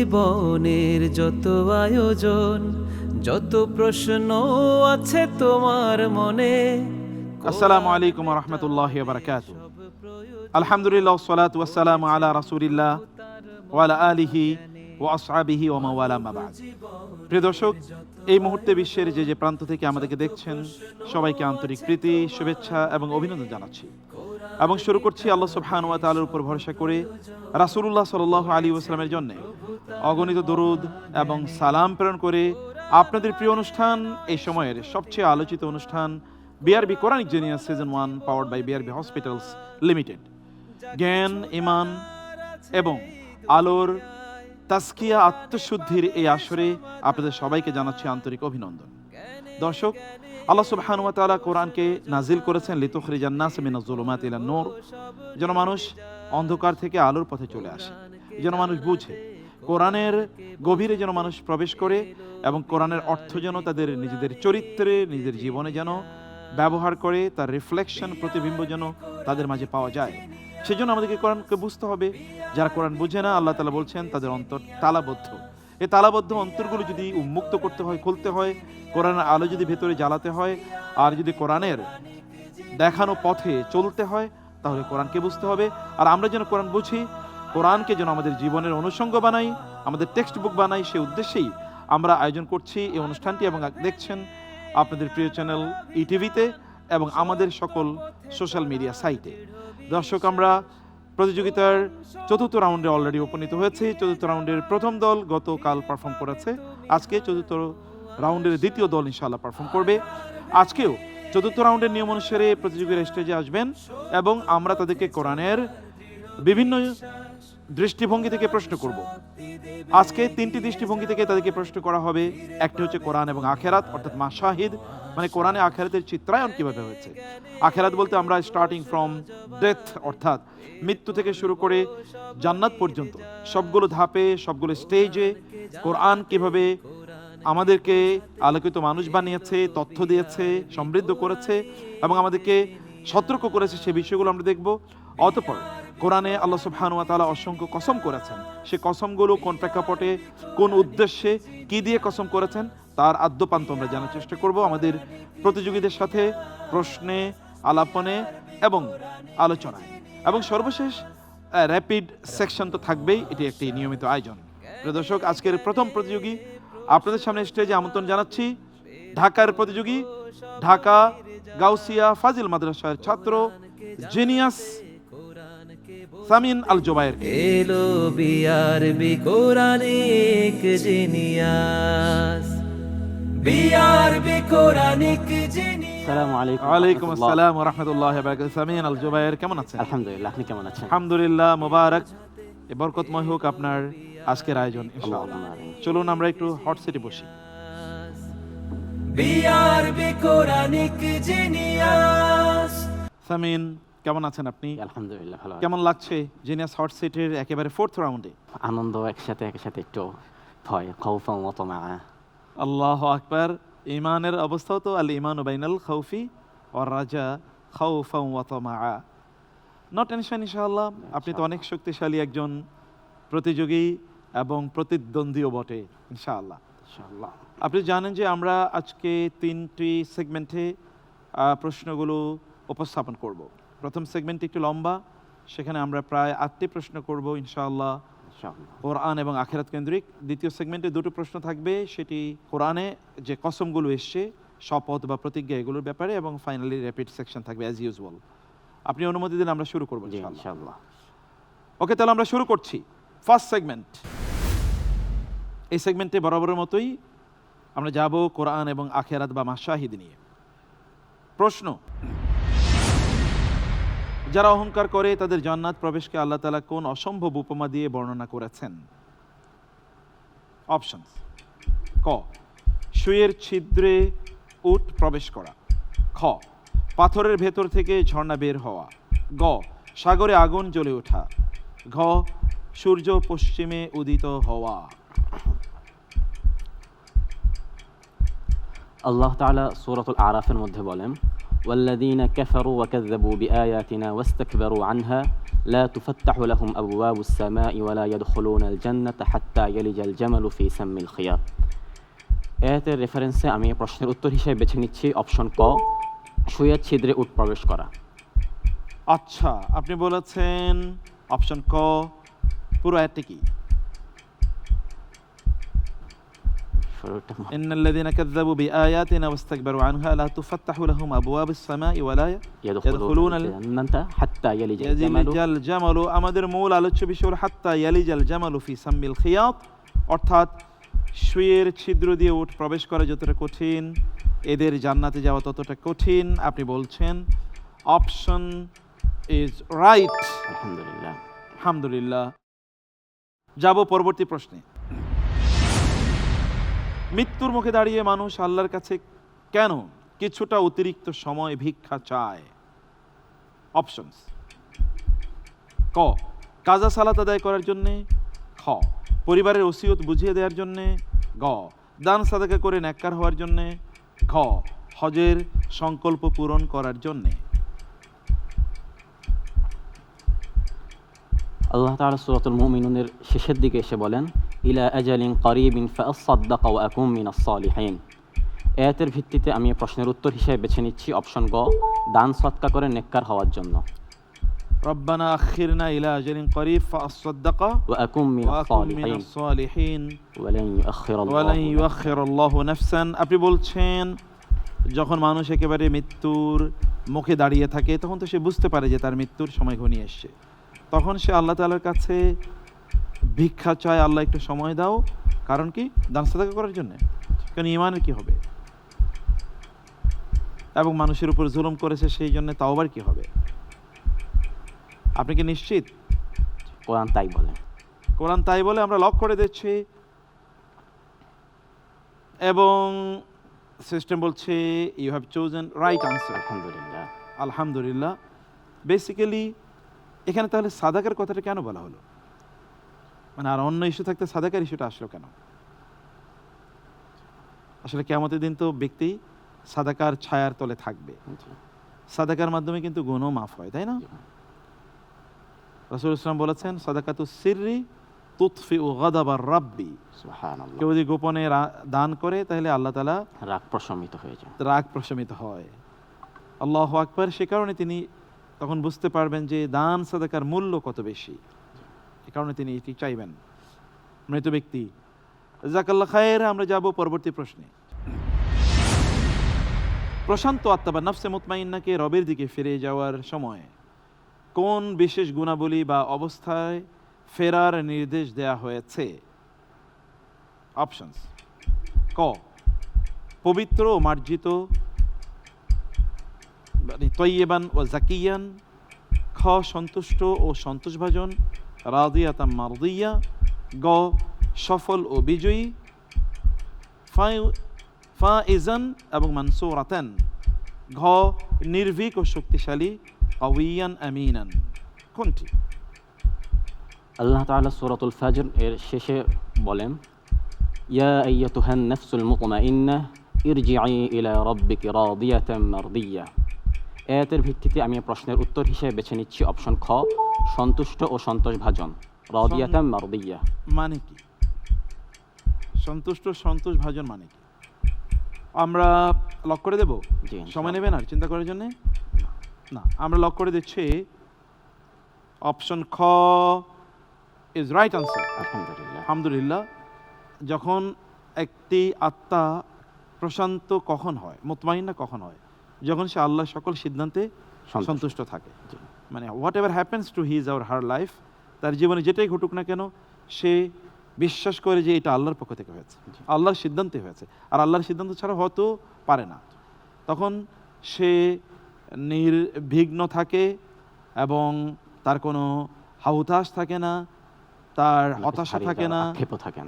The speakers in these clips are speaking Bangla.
জীবনের যত আয়োজন, যত প্রশ্ন আছে তোমার মনে। আসসালামু আলাইকুম ওয়া রাহমাতুল্লাহি ওয়া বারাকাতুহু। আলহামদুলিল্লাহ ওয়াসসালাতু ওয়াসসালামু আলা রাসূলিল্লাহ ওয়া আলা আলিহি ওয়া আসহাবিহি ওয়া মাওয়ালা মা বা'দ। প্রিয় দর্শক, এই মুহূর্তে বিশ্বের যে প্রান্ত থেকে আমাদেরকে দেখছেন সবাইকে আন্তরিক প্রীতি, শুভেচ্ছা এবং অভিনন্দন জানাচ্ছি এবং শুরু করছি আল্লাহ সুবহানাহু ওয়া তাআলার উপর ভরসা করে রাসূলুল্লাহ সাল্লাল্লাহু আলাইহি ওয়াসাল্লামের জন্য অগণিত দরুদ এবং সালাম প্রেরণ করে আপনাদের প্রিয় অনুষ্ঠান, এই সময়ের সবচেয়ে আলোচিত অনুষ্ঠান BRB Quranic genius season 1 powered by BRB hospitals limited. জ্ঞান, ঈমান এবং আলোর তাজকিয়া, আত্মশুদ্ধির এই আসরে আপনাদের সবাইকে জানাচ্ছি আন্তরিক অভিনন্দন। দর্শক, আল্লাহ সুবহানাহু ওয়া তাআলা কোরআনকে নাজিল করেছেন লিতুখরিজান নাস মিনাজ যুলুমাতি ইলান নূর, যেন মানুষ অন্ধকার থেকে আলোর পথে চলে আসে, যেন মানুষ বুঝে, কোরআনের গভীরে যেন মানুষ প্রবেশ করে এবং কোরআনের অর্থ যেন তাদের নিজেদের চরিত্রে, নিজের জীবনে যেন ব্যবহার করে, তার রিফ্লেকশন, প্রতিবিম্ব যেন তাদের মাঝে পাওয়া যায়। সেজন্য আমাদেরকে কোরআনকে বুঝতে হবে। যারা কোরআন বুঝে না, আল্লাহ তাআলা বলছেন তাদের অন্তর তালাবদ্ধ। এই তালাবদ্ধ অন্তরগুলো যদি উন্মুক্ত করতে হয়, খুলতে হয়, কোরআনের আলো যদি ভেতরে জ্বালাতে হয়, আর যদি কোরআনের দেখানো পথে চলতে হয়, তাহলে কোরআনকে বুঝতে হবে। আর আমরা যেন কোরআন বুঝি, কোরআনকে যেন আমাদের জীবনের অনুষঙ্গ বানাই, আমাদের টেক্সট বুক বানাই, সেই উদ্দেশ্যেই আমরা আয়োজন করছি এই অনুষ্ঠানটি এবং দেখছেন আপনাদের প্রিয় চ্যানেল ইটিভিতে এবং আমাদের সকল সোশ্যাল মিডিয়া সাইটে। দর্শক, আমরা প্রতিযোগিতার চতুর্থ রাউন্ডে অলরেডি উপনীত হয়েছে। চতুর্থ রাউন্ডের প্রথম দল গতকাল পারফর্ম করেছে, আজকে চতুর্থ রাউন্ডের দ্বিতীয় দল ইনশাআল্লাহ পারফর্ম করবে। আজকেও চতুর্থ রাউন্ডের নিয়ম অনুসারে প্রতিযোগীরা স্টেজে আসবেন এবং আমরা তাদেরকে কোরআনের বিভিন্ন দৃষ্টিভঙ্গি থেকে প্রশ্ন করব। আজকে তিনটি দৃষ্টিভঙ্গি থেকে তাদেরকে প্রশ্ন করা হবে। একটি হচ্ছে কোরআন এবং আখেরাত, অর্থাৎ মাশাহিদ, মানে কোরআনে আখেরাতের চিত্রায়ন কিভাবে হয়েছে। আখেরাত বলতে আমরা স্টার্টিং ফ্রম ডেথ, অর্থাৎ মৃত্যু থেকে শুরু করে জান্নাত পর্যন্ত সবগুলো ধাপে, সবগুলো স্টেজে কোরআন কিভাবে আমাদেরকে আলোকিত মানুষ বানিয়েছে, তথ্য দিয়েছে, সমৃদ্ধ করেছে এবং আমাদেরকে সতর্ক করেছে, সে বিষয়গুলো আমরা দেখব। অতঃপর কোরআনে আল্লাহ সুবহানাহু ওয়া তাআলা অসংখ্য কসম করেছেন, সে কসমগুলো কোন প্রেক্ষাপটে, কোন উদ্দেশ্যে, কি দিয়ে কসম করেছেন, তার আদ্যপান্ত আমরা জানার চেষ্টা করব আমাদের প্রতিযোগীদের সাথে, প্রশ্নে, আলাপনে এবং আলোচনায়। এবং সর্বশেষ র্যাপিড সেকশন তো থাকবেই, এটি একটি নিয়মিত আয়োজন। প্রিয় দর্শক, আজকের প্রথম প্রতিযোগী আপনাদের সামনে স্টেজে আমন্ত্রণ জানাচ্ছি ঢাকার প্রতিযোগী, ঢাকা গাউসিয়া ফাজিল মাদ্রাসার ছাত্র, জিনিয়াস সামিন আল জুবায়ের। এলো BRB Quranic genius, BRB Quranic genius. আসসালামু আলাইকুম। ওয়ালাইকুম আসসালাম ওয়া রাহমাতুল্লাহি ওয়া বারাকাতুহু। সামিন আল জুবায়ের, কেমন আছেন? আলহামদুলিল্লাহ, আপনি কেমন আছেন? আলহামদুলিল্লাহ, মোবারক, বরকতময় হোক আপনার আজকের আয়োজন ইনশাআল্লাহ। চলুন আমরা একটু হট সিটে বসি। BRB Quranic genius. সামিন, কেমন আছেন আপনি? আলহামদুলিল্লাহ, ভালো। কেমন লাগছে জিনিয়াস হট সিটের একেবারে ফোর্থ রাউন্ডে? আনন্দ, একসাথে একটু ভয়, খাউফা ওয়া তামা। আল্লাহু আকবার। ঈমানের অবস্থাও তো আল ঈমানু বাইনাল খাউফি ওয়ার রাজা, খাউফা ওয়া তামা। নো টেনশন ইনশাআল্লাহ, আপনি তো অনেক শক্তিশালী একজন প্রতিযোগী এবং প্রতিদ্বন্দ্বীও বটে ইনশাআল্লাহ। ইনশাআল্লাহ। আপনি জানেন যে আমরা আজকে তিনটি সেগমেন্টে প্রশ্নগুলো উপস্থাপন করব। প্রথম সেগমেন্ট একটু লম্বা, সেখানে আমরা প্রায় 8টি প্রশ্ন করব ইনশাআল্লাহ, কোরআন এবং আখিরাত কেন্দ্রিক। দ্বিতীয় সেগমেন্টে দুটো প্রশ্ন থাকবে, সেটি কোরআনে যে কসমগুলো এসছে, শপথ বা প্রতিজ্ঞা, এগুলোর ব্যাপারে, এবং ফাইনালি র্যাপিড সেকশন থাকবে অ্যাজ ইউজুয়াল। আপনি অনুমতি দিলে আমরা শুরু করবো ইনশাআল্লাহ। ওকে, তাহলে আমরা শুরু করছি ফার্স্ট সেগমেন্ট। এই সেগমেন্টে বরাবরের মতোই আমরা যাব কোরআন এবং আখিরাত বা মাশাহিদ নিয়ে। প্রশ্ন: যারা অহংকার করে তাদের জান্নাত প্রবেশকে আল্লাহ তাআলা কোন অসম্ভব উপমা দিয়ে বর্ণনা করেছেন? অপশনস: ক, সুয়ের ছিদ্রে উট প্রবেশ করা, খ, পাথরের ভেতর থেকে ঝর্ণা বের হওয়া, গ, সাগরে আগুন জ্বলে ওঠা, ঘ, সূর্য পশ্চিমে উদিত হওয়া। আল্লাহ তাআলা সূরাতুল আরাফের মধ্যে বলেন, ওয়াল্লাযীনা কাফারু ওয়া কাযযাবু বিআয়াতিনা ওয়াস্তাকবারু আনহা لا تفتح لهم أبواب السماء ولا يدخلون الجنة حتى يلج الجمل في سم الخياط আয়াতের রেফারেন্সে আমি এই প্রশ্নের উত্তর হিসেবে বেছে নিচ্ছি অপশন ক সুয়েজ ছিদ্রে উট প্রবেশ করা। আচ্ছা, আপনি বলেছেন অপশন ক। পুরো আয়াতটি কি? শুরুটা ইন্নাল্লাযীনা কাযযাবু বিআয়াতিনা ওয়াস্তাকবারু আনহা লা তুফাত্তাহু লাহুম আবওয়াবুস সামাই ওয়া লা ইয়াদখুলুনা আল-জান্নাতা হাত্তা ইয়ালিজাল জামালু ইয়ালিজাল জামালু। আমাদের মূল আলোচ্য বিষয় হলো হাত্তা ইয়ালিজাল জামালু ফি সাম্মিল খিয়াত, অর্থাৎ সুয়ের ছিদ্র দিয়ে উট প্রবেশ করা যতটা কঠিন, এদের জান্নাতে যাওয়া ততটা কঠিন। আপনি বলছেন অপশন ইজ রাইট। আলহামদুলিল্লাহ। আলহামদুলিল্লাহ। যাব পরবর্তী প্রশ্নে। মৃত্যুর মুখে দাঁড়িয়ে মানুষ আল্লাহর কাছে কেন কিছুটা অতিরিক্ত সময় ভিক্ষা চায়? অপশনস: ক, কাজা সালাত আদায় করার জন্যে, খ, পরিবারের ওসিয়ত বুঝিয়ে দেওয়ার জন্যে, গ, দান সাদাকা করে নেককার হওয়ার জন্যে, ঘ, হজের সংকল্প পূরণ করার জন্যে। আল্লাহ তাআলা সূরাতুল মুমিনুনের শেষের দিকে এসে বলেন ইলা আজালিন করিবিন ফাআসাদ্দাক ওয়া আকুম মিনাস সালিহিন। আয়াতের ভিত্তিতে আমি এই প্রশ্নের উত্তর হিসেবে বেছে নিচ্ছি অপশন গ দান সদকা করে নেককার হওয়ার জন্য। রব্বানা আখিরনা ইলা আজালিন করিব ফাআসাদ্দাক ওয়া আকুম ওয়া মিনাস আকুম মিনাস সালিহিন ওয়ালান ইউআখিরাল্লাহু নাফসান। আপনি বলছেন যখন মানুষ একেবারে মৃত্যুর মুখে দাঁড়িয়ে থাকে তখন তো সে বুঝতে পারে যে তার মৃত্যুর সময় ঘনিয়ে এসছে, তখন সে আল্লাহ তাআলার কাছে ভিক্ষা চায়, আল্লাহ একটু সময় দাও। কারণ কি? দান সাদাকা করার জন্য। কারণ ঈমানের কি হবে, এবং মানুষের উপর জুলুম করেছে সেই জন্য তাওবার কি হবে? আপনি কি নিশ্চিত? কোরআন তাই বলে। কোরআন তাই বলে, আমরা লক করে দিচ্ছি এবং সিস্টেম বলছে you have chosen right answer. আলহামদুলিল্লাহ। আলহামদুলিল্লাহ। বেসিক্যালি এখানে তাহলে সাদাকার কথাটা কেন বলা হলো? মানে আর অন্য ইস্যু থাকতে সাদাকার ইস্যুটা আসলো কেন? আসলে কিয়ামতের দিন তো ব্যক্তি সাদাকার ছায়ার তলে থাকবে, সাদাকার মাধ্যমে কিন্তু গুনাহ মাফ হয়, তাই না? রাসূলুল্লাহ সাল্লাল্লাহু আলাইহি ওয়াসাল্লাম বলেছেন সাদাকাতু সিররি তুতফিউ গাদাবার রাব্বি। সুবহানাল্লাহ। কেউ যদি গোপনে দান করে তাহলে আল্লাহ তাআলা রাগ প্রশমিত হয়ে যায়, রাগ প্রশমিত হয়। আল্লাহু আকবার। সে কারণে তিনি তখন বুঝতে পারবেন যে দান সাদাকার মূল্য কত বেশি, এ কারণে তিনি এটি চাইবেন মৃত ব্যক্তি। জাযাকাল্লাহ খায়ের। আমরা যাব পরবর্তী প্রশ্নে। প্রশান্ত আত্মা বা নফসে মুতমাইন্নাকে রবের দিকে ফিরে যাওয়ার সময় কোন বিশেষ গুণাবলী বা অবস্থায় ফেরার নির্দেশ দেয়া হয়েছে? অপশনস: ক, পবিত্র ও মার্জিত তয়্যিবান ও জাকিয়ান, খ, সন্তুষ্ট ও সন্তোষভাজন রাদিয়াতাম মারদিয়া, গ, সফল ও বিজয়ী ফাইজান এবং মানসুরাতান, ঘ, নির্ভীক ও শক্তিশালী কাওয়িয়ান আমিনান। কোনটি? আল্লাহ তাআলা সূরাতুল ফাজর এর শেষে বলেন ইয়া আইয়াতুহান নাফসুল মুতমাইন্নাহ ইরজিই ইলা রাব্বিকি রাদিয়াতাম মারদিয়া। আয়াতের ভিত্তিতে আমি এই প্রশ্নের উত্তর হিসেবে বেছে নিচ্ছি অপশন খ সন্তুষ্ট ও সন্তোষভাজন রাদিয়াতাম মারদিয়া। মানে কি সন্তুষ্ট সন্তোষভাজন মানে কি? আমরা লক করে দেব? জি, সময় নেবেন আর চিন্তা করার জন্য? না, আমরা লক করে দিচ্ছি অপশন খ ইজ রাইট আনসার। আলহামদুলিল্লাহ। আলহামদুলিল্লাহ। যখন একটি আত্মা প্রশান্ত কখন হয়, মুতমাইন্না কখন হয়? যখন সে আল্লাহর সকল সিদ্ধান্তে সন্তুষ্ট থাকে। মানে whatever happens to his our her life, তার জীবনে যেটাই ঘটুক না কেন সে বিশ্বাস করে যে এটা আল্লাহর পক্ষ থেকে হয়েছে, আল্লাহর সিদ্ধান্তে হয়েছে, আর আল্লাহর সিদ্ধান্ত ছাড়া হতেও পারে না। তখন সে নির্বিঘ্ন থাকে এবং তার কোনো হাহুতাশ থাকে না, তার হতাশা থাকে না,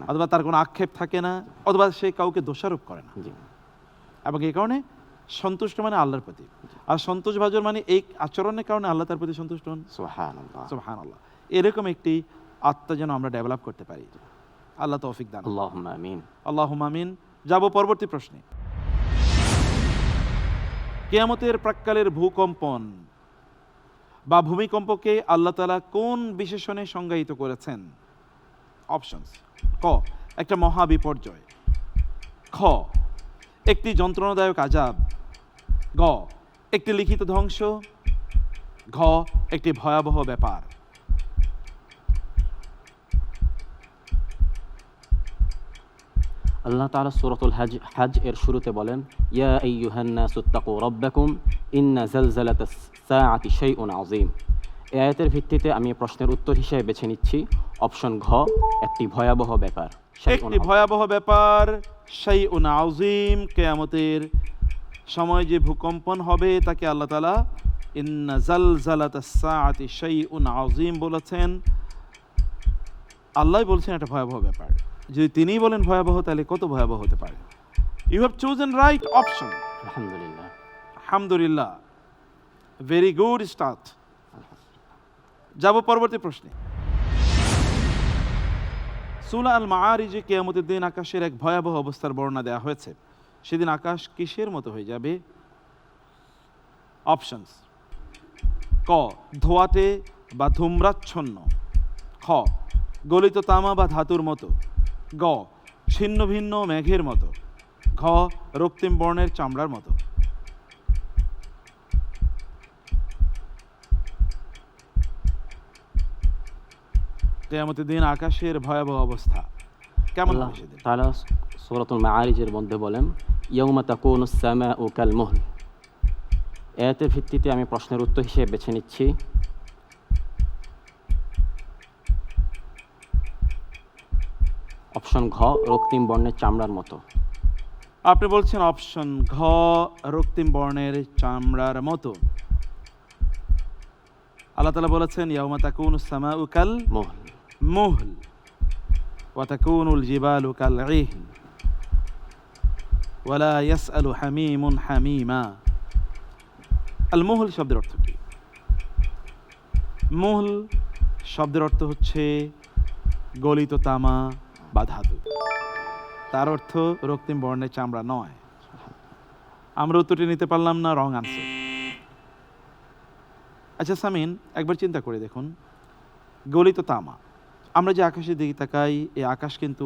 অথবা তার কোনো আক্ষেপ থাকে না, অথবা সে কাউকে দোষারোপ করে না। এবং এই কারণে সন্তুষ্ট মানে আল্লাহর প্রতি, আর সন্তোষভাজন মানে এই আচরণের কারণে আল্লাহ তার প্রতি সন্তুষ্ট হন। সুবহানাল্লাহ। সুবহানাল্লাহ। এরকম একটি আত্মা যেন আমরা ডেভেলপ করতে পারি। আল্লাহ তৌফিক দান। আল্লাহুম্মা আমিন। আল্লাহুম্মা আমিন। যাব পরবর্তী প্রশ্নে। কিয়ামতের প্রাক্কালের ভূকম্পন বা ভূমিকম্পকে আল্লাহ তাআলা কোন বিশেষণে সংজ্ঞায়িত করেছেন? অপশনস: ক, একটা মহা বিপর্যয়; খ, একটি যন্ত্রণাদায়ক আযাব; গ, একটি লিখিত ধ্বংস; ঘ, একটি ভয়াবহ ব্যাপার। আল্লাহ তাআলা সূরাতুল হজ এর শুরুতে বলেন, ইয়া আইয়ুহান নাসু তাকু রাব্বাকুম ইন্না জালজালাতাস সাআতি শাইউন আযীম। এই আয়াতের ভিত্তিতে আমি প্রশ্নের উত্তর হিসেবে বেছে নিচ্ছি অপশন ঘ, একটি ভয়াবহ ব্যাপার। একটি ভয়াবহ ব্যাপার, শাইউন আযীম। কিয়ামতের সময় যে ভূকম্পন হবে তাকে আল্লাহ তাআলা ইন্না জালজালাতাস সাআতি শাইউন আযীম বলেছেন। আল্লাহই বলছেন এটা ভয়াবহ ব্যাপার। যদি তিনিই বলেন ভয়াবহ, তাহলে কত ভয়াবহ হতে পারে? You have chosen right option. আলহামদুলিল্লাহ। আলহামদুলিল্লাহ, ভেরি গুড স্টার্ট। যাব পরবর্তী প্রশ্নে। সূরা আল মাআরিজে কিয়ামতের দিন আকাশের এক ভয়াবহ অবস্থার বর্ণনা দেওয়া হয়েছে। সেদিন আকাশ কিসের মতো হয়ে যাবে? অপশনস: ক, ধোঁয়াটে বা ধূম্রাচ্ছন্ন; খ, গলিত তামা বা ধাতুর মতো; গ, ছিন্ন ভিন্ন মেঘের মতো; ঘ, রক্তিম বর্ণের চামড়ার মতো। কিয়ামতের দিন আকাশের ভয়াবহ অবস্থা কেমন আল্লাহ হবে সেদিন? তাআলা সূরাতুল মাআরিজের মধ্যে বলেন, ইয়াউমা তাকুনুস সামাউ কাল মুহল। আয়াতের ভিত্তিতে আমি প্রশ্নের উত্তর হিসেবে বেছে নিচ্ছি অপশন ঘ, রক্তিম বর্ণের চামড়ার মতো। আপনি বলছেন অপশন ঘ, রক্তিম বর্ণের চামড়ার মতো। আল্লাহ তাআলা বলেছেন ইয়াউমা তাকুনুস সামাউ কাল মুহল। মুহল ওয়া তাকুনুল জিবালু কাল ইহন ওয়া লা ইয়াসআলু হামীমুন হামীমা। আল মুহল শব্দের অর্থ কি? মুহল শব্দের অর্থ হচ্ছে গলিত তামা বা ধাতু। তার অর্থ রক্তিম বর্ণের চামড়া নয়। আমরা উত্তরটি নিতে পারলাম না, রং আনসার। আচ্ছা সামিন, একবার চিন্তা করে দেখুন, গলিত তামা, আমরা যে আকাশের দিকে তাকাই, এই আকাশ কিন্তু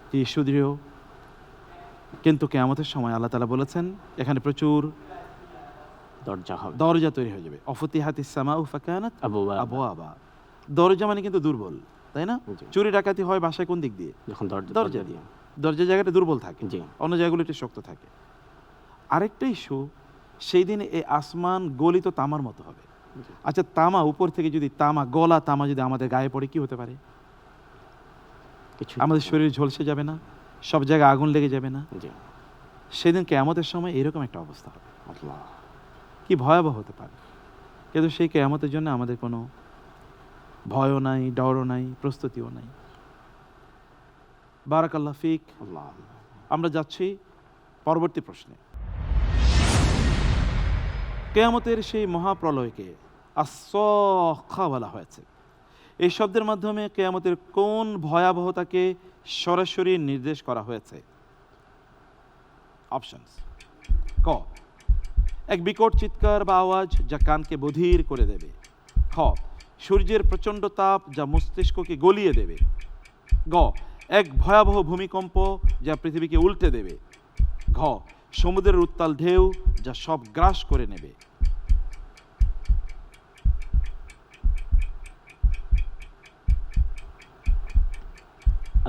কি সুদৃঢ়, কিন্তু কিয়ামতের সময় আল্লাহ তাআলা বলেছেন এখানে প্রচুর দরজা হবে, দরজা তৈরি হয়ে যাবে। অফতিহাতিস সামাউ ফাকানাত আবওয়াবা। আবওয়াবা। দরজা মানে কিন্তু দুর্বল, তাই না? জি। চুরি ডাকাতি হয় বাসায় কোন দিক দিয়ে? যখন দরজা দিয়ে। দরজার জায়গাটা দুর্বল থাকে, জি। অন্য জায়গাগুলো একটু শক্ত থাকে। আরেকটা ইস্যু, সেই দিন এই আসমান গলিত তামার মতো হবে। আচ্ছা, তামা উপর থেকে যদি তামা, গলা তামা যদি আমাদের গায়ে পড়ে, কি হতে পারে? কিছু আমাদের শরীর ঝলসে যাবে না? সব জায়গায় আগুন লেগে যাবে না? জি। সেদিন কিয়ামতের সময় এরকম একটা অবস্থা হবে। আল্লাহ, কি ভয়াবহ হতে পারে! কিন্তু সেই কিয়ামতের জন্য আমাদের কোনো ভয়ও নাই, ডরও নাই, প্রস্তুতিও নাই। বারাকাল্লাহ ফিক। আল্লাহ। আমরা যাচ্ছি পরবর্তী প্রশ্নে। কিয়ামতের সেই মহাপ্রলয়কে আস-সাখ্খা বলা হয়েছে। এই শব্দের মাধ্যমে কিয়ামতের কোন ভয়াবহতাকে সরাসরি নির্দেশ করা হয়েছে? অপশনস: ক, এক বিকট চিৎকার বা আওয়াজ যা কানকে বধির করে দেবে; খ, সূর্যের প্রচণ্ড তাপ যা মস্তিষ্ককে গলিয়ে দেবে; গ, এক ভয়াবহ ভূমিকম্প যা পৃথিবীকে উল্টে দেবে; ঘ, সমুদ্রের উত্তাল ঢেউ যা সব গ্রাস করে নেবে।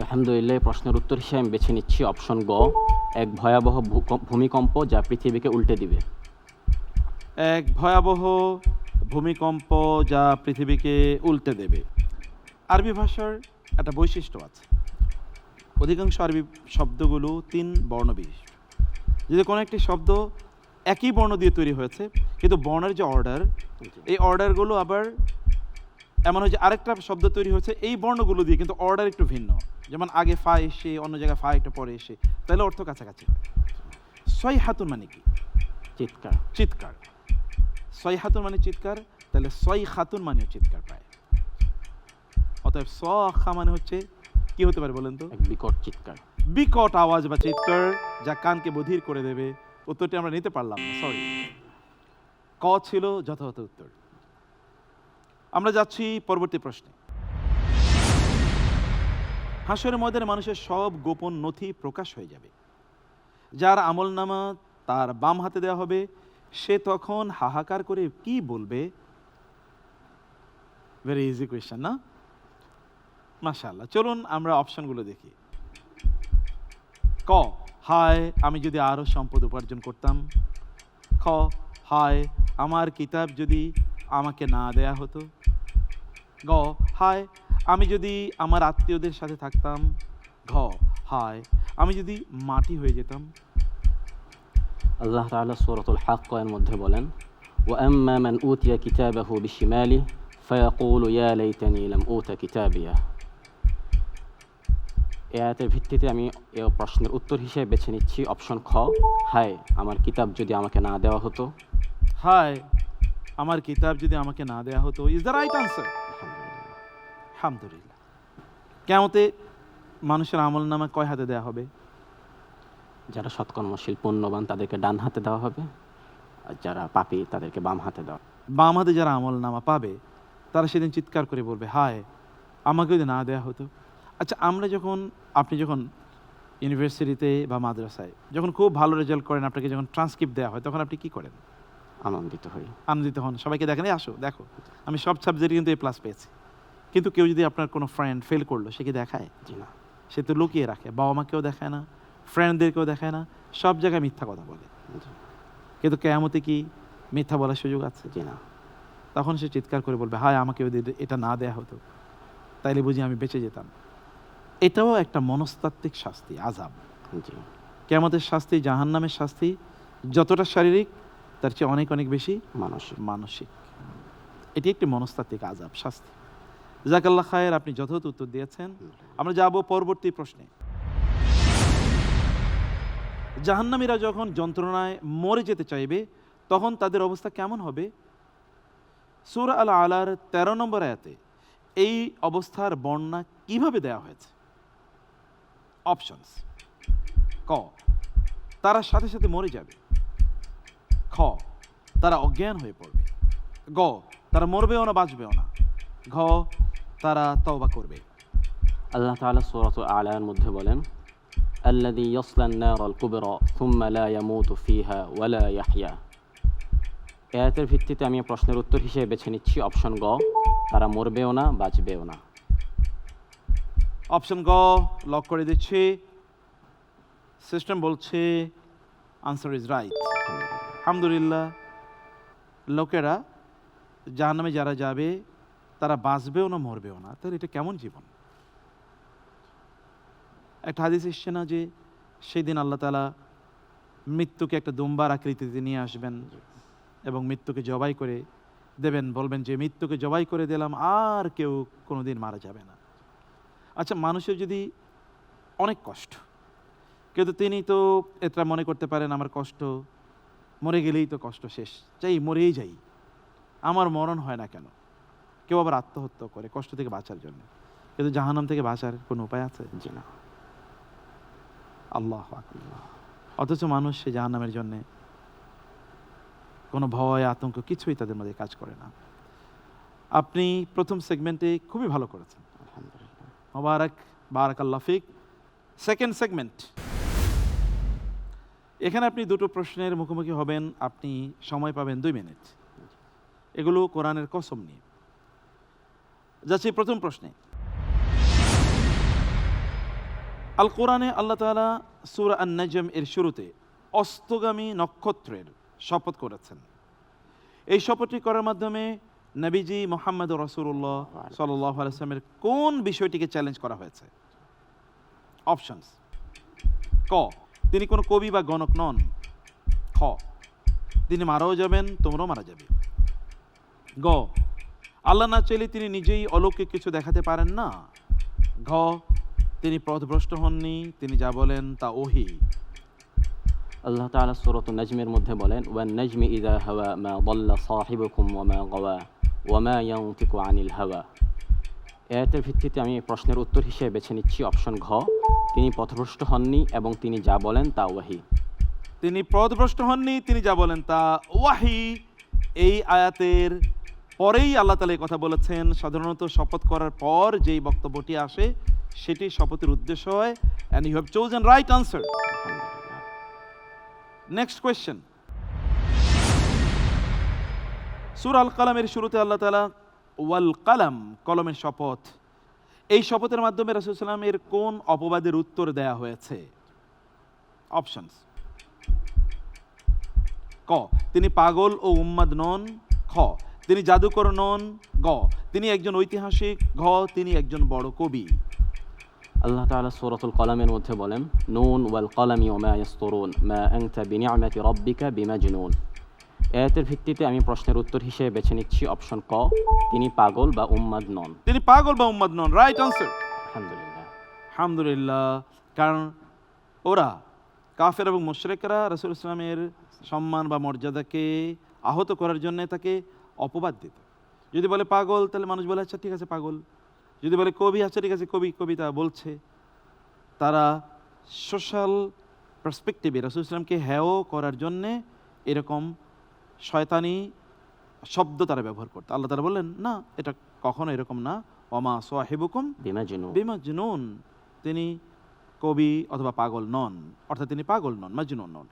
আলহামদুলিল্লাহ, এই প্রশ্নের উত্তর হিসেবে আমি বেছে নিচ্ছি অপশন গ, এক ভয়াবহ ভূমিকম্প যা পৃথিবীকে উল্টে দিবে। এক ভয়াবহ ভূমিকম্প যা পৃথিবীকে উল্টে দেবে। আরবি ভাষার একটা বৈশিষ্ট্য আছে, অধিকাংশ আরবি শব্দগুলো 3 বর্ণ বিশিষ্ট। যদি কোনো একটি শব্দ একই বর্ণ দিয়ে তৈরি হয়েছে, কিন্তু বর্ণের যে অর্ডার, এই অর্ডারগুলো আবার এমন হয় যে আরেকটা শব্দ তৈরি হয়েছে এই বর্ণগুলো দিয়ে, কিন্তু অর্ডার একটু ভিন্ন। যেমন আগে ফা এসে অন্য জায়গায় ফা একটু পরে এসে, তাহলে অর্থ কাছাকাছি হয়। সয়হাতুন মানে কি? চিৎকার। চিৎকার। সয়হাতুন মানে চিৎকার, তাহলে সয়খাতুন মানেও চিৎকার পায়। অতএব সখা মানে হচ্ছে কি হতে পারে বলেন তো? এক বিকট চিৎকার। বিকট আওয়াজ বা চিৎকার যা কানকে বধির করে দেবে। উত্তরটি আমরা নিতে পারলাম না, সরি। ক ছিল যথাযথ উত্তর। আমরা যাচ্ছি পরবর্তী প্রশ্নে। হাসরের ময়দানে মানুষের সব গোপন নথি প্রকাশ হয়ে যাবে। যার আমলনামা তার বাম হাতে দেওয়া হবে, সে তখন হাহাকার করে কি বলবে? ভেরি ইজি কোয়েশ্চেন না? মাশাআল্লাহ। চলুন আমরা অপশনগুলো দেখি। ক, হায় আমি যদি আরো সম্পদ উপার্জন করতাম। খ, হায় আমার কিতাব যদি আমাকে না দেয়া হতো। গ, হায় আমি যদি আমার আত্মীয়দের সাথে থাকতাম। ঘ, হায় আমি যদি মাটি হয়ে যেতাম। আল্লাহ তাআলা সূরাতুল হাক্ক এর মধ্যে বলেন, ওয়া আম্মা মান উতিয়া কিতাবাহু বিশিমালিহি ফায়াকুলু ইয়া লাইতানি লাম উতা কিতাবিয়া। এই আয়াতের ভিত্তিতে আমি এই প্রশ্নের উত্তর হিসেবে বেছে নিচ্ছি অপশন খ, হায় আমার কিতাব যদি আমাকে না দেওয়া হতো। হায় আমার কিতাব যদি আমাকে না দেয়া হতো ইজ দ্য রাইট আনসার। আলহামদুলিল্লাহ। কিয়ামতে মানুষের আমলনামা কয় হাতে দেয়া হবে? যারা সৎকর্মশীল পুণ্যবান তাদেরকে ডান হাতে দেওয়া হবে, আর যারা পাপী তাদেরকে বাম হাতে দেওয়া। বাম হাতে যারা আমলনামা পাবে তারা সেদিন চিৎকার করে বলবে, হায় আমাকে যদি না দেয়া হতো। আচ্ছা, আপনি যখন ইউনিভার্সিটিতে বা মাদ্রাসায় যখন খুব ভালো রেজাল্ট করেন, আপনাকে যখন ট্রান্সক্রিপ্ট দেওয়া হয়, তখন আপনি কি করেন? আনন্দিত হই। আনন্দিত হন, সবাইকে দেখেন, এই আসো দেখো আমি সব সাবজেক্টে কিন্তু A+ পেয়েছি। কিন্তু কেউ যদি আপনার কোনো ফ্রেন্ড ফেল করলো, সে কি দেখায়? জি না। সে তো লুকিয়ে রাখে, বাবা মাকেও দেখায় না, ফ্রেন্ডদেরকেও দেখায় না, সব জায়গায় মিথ্যা কথা বলে। জি। কিন্তু কিয়ামতে কি মিথ্যা বলার সুযোগ আছে? জি না। তখন সে চিৎকার করে বলবে, হায় আমাকে যদি এটা না দেয়া হতো, তাইলে বুঝি আমি বেঁচে যেতাম। এটাও একটা মনস্তাত্ত্বিক শাস্তি, আযাব। জি। কিয়ামতের শাস্তি, জাহান্নামের শাস্তি যতটা শারীরিক, তার চেয়ে অনেক অনেক বেশি মানসিক। এটি একটি মনস্তাত্ত্বিক আযাব, শাস্তি। জাযাকাল্লাহ খায়ের, আপনি যথাযথ উত্তর দিয়েছেন। আমরা যাব পরবর্তী প্রশ্নে। জাহান্নামীরা যখন যন্ত্রণায় মরে যেতে চাইবে, তখন তাদের অবস্থা কেমন হবে? সূরা আল আলার 13 নম্বর আয়াতে এই অবস্থার বর্ণনা কিভাবে দেওয়া হয়েছে? অপশনস: ক, তারা সাথে সাথে মরে যাবে। খ, তারা অজ্ঞান হয়ে পড়বে। গ, তারা মরবেও না বাঁচবেও না। ঘ, তারা তওবা করবে। আল্লাহ তাআলা সূরাতুল আ'লা এর মধ্যে বলেন, আল্লাযী ইয়াসলান নারাল কুবরা সুম্মা লা ইয়ামুতু ফিহা ওয়া লা ইয়াহইয়া। এই আয়াতের ভিত্তিতে আমি প্রশ্নের উত্তর হিসেবে বেছে নিচ্ছি অপশন গ, তারা মরবেও না বাঁচবেও না। অপশন গ লক করে দিচ্ছি। সিস্টেম বলছে আনসার ইজ রাইট। আলহামদুলিল্লাহ। লোকেরা জাহান্নামে যারা যাবে তারা বাঁচবেও না মরবেও না, তাহলে এটা কেমন জীবন? একটা হাদিস এসছে না যে সেই দিন আল্লাহ তাআলা মৃত্যুকে একটা দুম্বার আকৃতিতে নিয়ে আসবেন এবং মৃত্যুকে জবাই করে দেবেন, বলবেন যে মৃত্যুকে জবাই করে দিলাম, আর কেউ কোনোদিন মারা যাবে না। আচ্ছা, মানুষের যদি অনেক কষ্ট, কিন্তু তিনি তো এটা মনে করতে পারেন আমার কষ্ট মরে গেলেই তো কষ্ট শেষ, চাই মরেই যাই, আমার মরণ হয় না কেন? কেউ আবার আত্মহত্যা করে কষ্ট থেকে বাঁচার জন্য। কিন্তু জাহান্নাম থেকে বাঁচার কোনো উপায় আছে? জি না। আল্লাহু আকবার। অথচ মানুষ সে জাহান্নামের জন্যে কোনো ভয় আতঙ্ক কিছুই তাদের মধ্যে কাজ করে না। আপনি প্রথম সেগমেন্টে খুবই ভালো করেছেন, আলহামদুলিল্লাহ। মোবারক, বারাকাল্লাহ ফিক। সেকেন্ড সেগমেন্ট, এখানে আপনি দুটো প্রশ্নের মুখোমুখি হবেন। আপনি সময় পাবেন 2 মিনিট। এগুলো কোরআনের কসম নিয়ে যাচ্ছি প্রথম প্রশ্নে। আল কোরআনে আল্লাহ তাআলা সূরা আন-নাজম এর শুরুতে অস্তগামী নক্ষত্রের শপথ করেছেন। এই শপথটি করার মাধ্যমে নবীজি মুহাম্মদ রাসূলুল্লাহ সাল্লাল্লাহু আলাইহি ওয়াসাল্লামের কোন বিষয়টিকে চ্যালেঞ্জ করা হয়েছে? অপশনস: ক, তিনি কোনো কবি বা গণক নন। খ, তিনি মারাও যাবেন, তোমরাও মারা যাবে। গ, আল্লাহ না চাইলে তিনি নিজেই অলৌকিক কিছু দেখাতে পারেন না। ঘ, তিনি পথভ্রষ্ট হননি, তিনি যা বলেন তা ওহী। আল্লাহ তাআলা সূরাতুন নাজমের মধ্যে বলেন, ওয়ান নাজমি ইযা হাওয়া মা দাল্লা সাহিবুকুম ওয়া মা গাওয়া ওয়া মা ইয়ানতিকু আনিল হাওয়া। এই আয়াতের ভিত্তিতে আমি এই প্রশ্নের উত্তর হিসেবে বেছে নিচ্ছি অপশন ঘ, তিনি পথভ্রষ্ট হননি এবং তিনি যা বলেন তা ওয়াহী। তিনি পথভ্রষ্ট হননি, তিনি যা বলেন তা ওয়াহী। এই আয়াতের পরেই আল্লাহ তাআলা এই কথা বলেছেন। সাধারণত শপথ করার পর যেই বক্তব্যটি আসে সেটি শপথের উদ্দেশ্য হয়। And you have chosen right answer. Next question. সূরা আল কালামের শুরুতে আল্লাহ তাআলা ওয়াল কালাম, কলমের শপথ, এই শপথের মাধ্যমে রাসূল সাল্লাল্লাহু আলাইহি ওয়াসাল্লামের কোন অপবাদের উত্তর দেয়া হয়েছে? অপশনস: ক, তিনি পাগল ও উন্মাদ নন। খ, তিনি জাদুকর নন। গ, তিনি একজন ঐতিহাসিক। ঘ, তিনি একজন বড় কবি। আল্লাহ তাআলা সূরাতুল কলামের মধ্যে বলেন, নুন ওয়াল কলামি ওয়া মা ইয়াসতুরুন মা আনতা বিনি'মাতি রাব্বিকা বিমাজনুন। আয়াতের ভিত্তিতে আমি প্রশ্নের উত্তর হিসেবে বেছে নিচ্ছি অপশন ক, তিনি পাগল বা উন্মাদ নন। তিনি পাগল বা উন্মাদ নন, রাইট আনসার। আলহামদুলিল্লাহ। আলহামদুলিল্লাহ। কারণ ওরা কাফের এবং মুশরিকরা রাসূল ইসলামের সম্মান বা মর্যাদাকে আহত করার জন্য তাকে অপবাদ দিত। যদি বলে পাগল, তাহলে মানুষ বলে আচ্ছা ঠিক আছে পাগল। যদি বলে কবি, আচ্ছা ঠিক আছে কবি, কবিতা বলছে। তারা সোশ্যাল পার্সপেক্টিভে রাসূল ইসলামকে হেয় করার জন্যে এরকম শয়তানি শব্দ তারা ব্যবহার করত। আল্লাহ তাআলা বললেন না, এটা কখনো এরকম না। ওমা সাহিবুকুম বিমাজনুন। বিমাজনুন, তিনি কবি অথবা পাগল নন, অর্থাৎ তিনি পাগল নন, মাজনুন নন।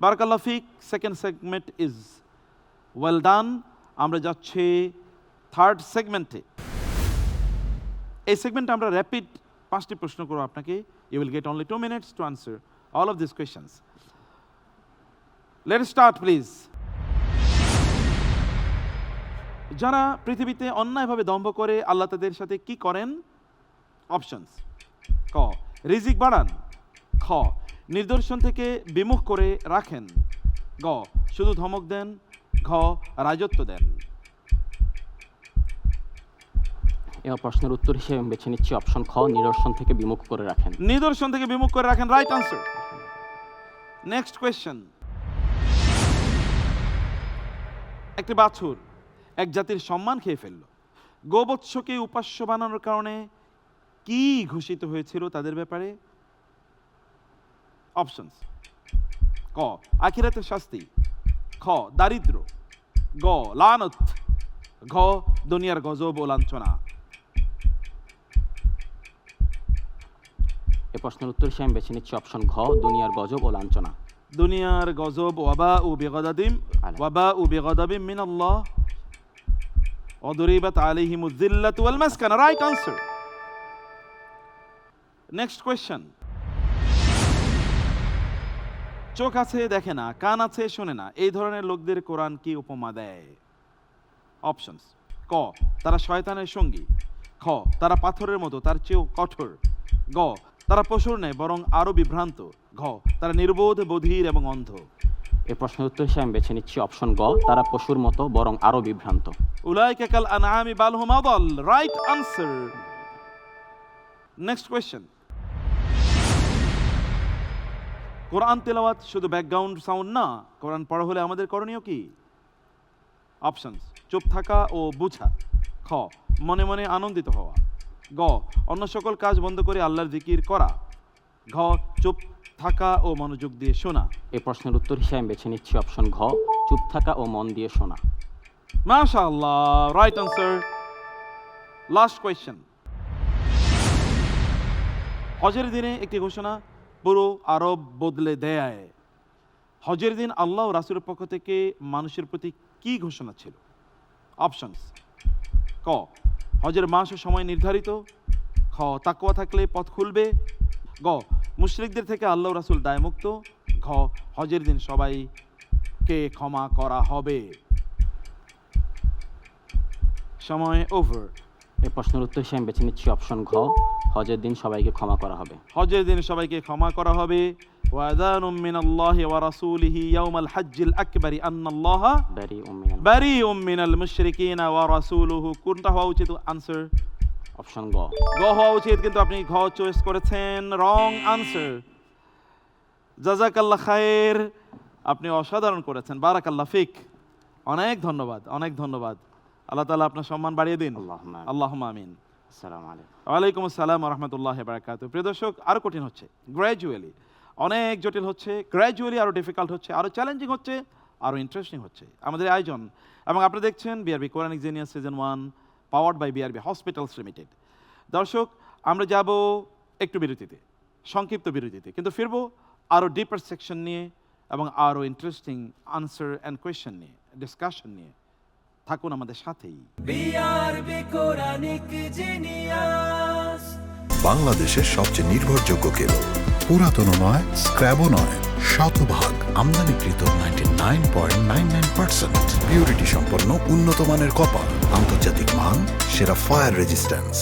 বারাকাল্লাহু ফিক। Second segment is well done. আমরা যাচ্ছি থার্ড সেগমেন্টে। এই সেগমেন্টে আমরা র্যাপিড 5টি প্রশ্ন করব আপনাকে। You will get only 2 minutes to answer all of this questions. Let's start please. যারা পৃথিবীতে অন্যায়ভাবে দম্ভ করে আল্লাহ তাদের সাথে কি করেন? অপশনস: ক, রিজিক বাড়ান। খ, নিদর্শন থেকে বিমুখ করে রাখেন। গ, শুধু ধমক দেন। ঘ, রাজত্ব দেন। এবার প্রশ্নের উত্তর হিসেবে আমি বেছে নিচ্ছি অপশন খ, নিদর্শন থেকে বিমুখ করে রাখেন। নিদর্শন থেকে বিমুখ করে রাখেন, রাইট আনসার। Next question. একটি বাছুর এক জাতির সম্মান খেয়ে ফেলল। গোবৎসকে উপাস্য বানানোর কারণে কি ঘোষিত হয়েছিল তাদের ব্যাপারে? অপশনস: ক, আখিরাতের শাস্তি। খ, দারিদ্র। গ, লানত। ঘ, দুনিয়ার গজব ও লাঞ্ছনা। এই প্রশ্নের উত্তর হিসেবে আমি বেছে নিচ্ছি অপশন ঘ, দুনিয়ার গজব ও লাঞ্ছনা। দুনিয়ার গজব, ওয়াবা ও বিগদাবিম মিনাল্লাহ ওয়া দুরিবাত আলাইহিমুয যিল্লাতু ওয়াল মাসকানা, রাইট আনসার। Next question. চোখ আছে দেখে না, কান আছে শোনে না, এই ধরনের লোকদের কোরআন কি উপমা দেয়? অপশনস: ক, তারা শয়তানের সঙ্গী। খ, তারা পাথরের মতো, তার চেয়েও কঠোর। গ, তারা পশুর নেয় বরং আরো বিভ্রান্ত। ঘ, তারা নির্বোধ, বধির এবং অন্ধ। এই প্রশ্নের উত্তর হিসেবে আমি বেছে নিচ্ছি অপশন গ, তারা পশুর মতো বরং আরো বিভ্রান্ত। উলাইকা কাল আনআমি বাল হুম আদাল, রাইট আনসার। Next question. কোরআন তেলাওয়াত শুধু ব্যাকগ্রাউন্ড সাউন্ড না, কোরআন পড়া হলে আমাদের করণীয় কি? অপশনস: চুপ থাকা ও বুঝা। খ, মনে মনে আনন্দিত হওয়া। গ, অন্য সকল কাজ বন্ধ করে আল্লাহর জিকির করা। ঘ, চুপ থাকা ও মনোযোগ দিয়ে শোনা। এই প্রশ্নের উত্তর হিসেবে আমি বেছে নিচ্ছি অপশন ঘ, চুপ থাকা ও মন দিয়ে শোনা। মাশাআল্লাহ, রাইট আনসার। Last question. হজের দিনে একটি ঘোষণা পুরো আরব বদলে দেয়। হজের দিন আল্লাহ ও রাসূলের পক্ষ থেকে মানুষের প্রতি কি ঘোষণা ছিল? অপশনস: ক, হজের মাস ও সময় নির্ধারিত। খ, তাকওয়া থাকলে পথ খুলবে। গ, মুশরিকদের থেকে আল্লাহ ও রাসূল দায়মুক্ত। ঘ, হজের দিন সবাইকে ক্ষমা করা হবে। সময় ওভার। এই প্রশ্নের উত্তর হিসেবে আমি বেছে নিচ্ছি অপশন ঘ, হজের দিন সবাইকে ক্ষমা করা হবে। হজের দিন সবাইকে ক্ষমা করা হবে। ওয়াযানুম মিনাল্লাহি ওয়া রাসূলিহি ইয়াউমাল হাজ্জিল আকবরি আন্নাল্লাহা বারিউম মিনাল মুশরিকিনা ওয়া রাসূলুহু। কোনটা হওয়া উচিত আনসার? অপশন গ। গ হওয়া উচিত, কিন্তু আপনি ঘ চয়েস করেছেন, রং আনসার। জাযাকাল্লাহ খায়ের, আপনি অসাধারণ করেছেন। বারাকাল্লাহ ফিক। অনেক ধন্যবাদ, অনেক ধন্যবাদ। আল্লাহ তাআলা আপনার সম্মান বাড়িয়ে দিন। আল্লাহুম্মা আমিন। আসসালামু আলাইকুম। ওয়ালাইকুম আসসালাম ওয়া রাহমাতুল্লাহি ওয়া বারাকাতুহু। প্রিয় দর্শক, আরো কঠিন হচ্ছে, গ্র্যাজুয়ালি অনেক জটিল হচ্ছে, গ্র্যাজুয়ালি আরো ডিফিকাল্ট হচ্ছে, আরো চ্যালেঞ্জিং হচ্ছে, আরও ইন্টারেস্টিং হচ্ছে আমাদের আয়োজন। এবং আপনারা দেখছেন BRB Quranic genius season 1 powered by BRB hospitals limited. দর্শক, আমরা যাব একটু বিরতিতে, সংক্ষিপ্ত বিরতিতে, কিন্তু ফিরবো আরও ডিপার সেকশন নিয়ে এবং আরও ইন্টারেস্টিং আনসার অ্যান্ড কোয়েশ্চেন নিয়ে, ডিসকাশন নিয়ে। থাকুন আমাদের সাথেই। বিআরবি কোরআনিক জিনিয়াস, বাংলাদেশের সবচেয়ে নির্ভরযোগ্য কেবল, পুরাতন নয়, স্ক্র্যাবও নয়, শতভাগ আমদানিকৃত 99.99% পিউরিটি সম্পন্ন উন্নত মানের কপার, আন্তর্জাতিক মান, সেরা ফায়ার রেজিস্ট্যান্স।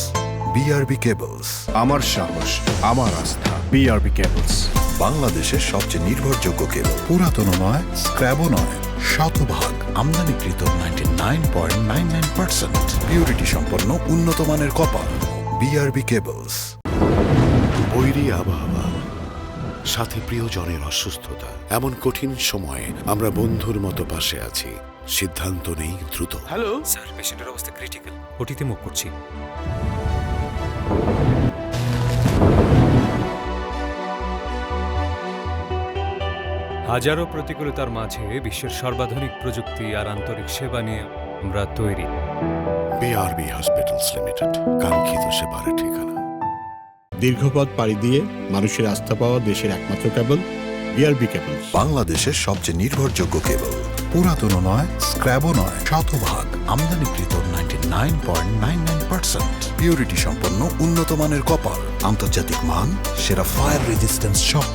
বিআরবি কেবলস, আমার সাহস, আমার আস্থা। বিআরবি কেবলস, বাংলাদেশের সবচেয়ে নির্ভরযোগ্য কেবল, পুরাতন নয়, স্ক্র্যাবও নয়, শতভাগ আমদানিকৃত 99.99% পিউরিটি সম্পন্ন উন্নত মানের কপার। BRB cables. বৈরী আবহাওয়া, সাথে প্রিয়জনের অসুস্থতা, এমন কঠিন সময়ে আমরা বন্ধুর মতো পাশে আছি। সিদ্ধান্ত নেই দ্রুত। হ্যালো স্যার, পেশেন্টের অবস্থা ক্রিটিক্যাল, ওটিতে মুভ করছি। হাজারো প্রতিকূলতার মাঝে বিশ্বের সর্বাধুনিক প্রযুক্তি আর আন্তরিক সেবা নিয়ে আমরা তৈরি। বিআরবি হসপিটালস লিমিটেড, কাঙ্ক্ষিত সেবার ঠিকানা। দীর্ঘপথ পাড়ি দিয়ে মানুষের আস্থা পাওয়া দেশের একমাত্র কেবল বিআরবি কেবলস। বাংলাদেশের সবচেয়ে নির্ভরযোগ্য কেবল, পুরাতন নয়, স্ক্র্যাবও নয়, শতভাগ আমদানিকৃত 99.99% পিউরিটি সম্পন্ন উন্নত মানের কপার, আন্তর্জাতিক মান, সেরা ফায়ার রেজিস্ট্যান্স সহ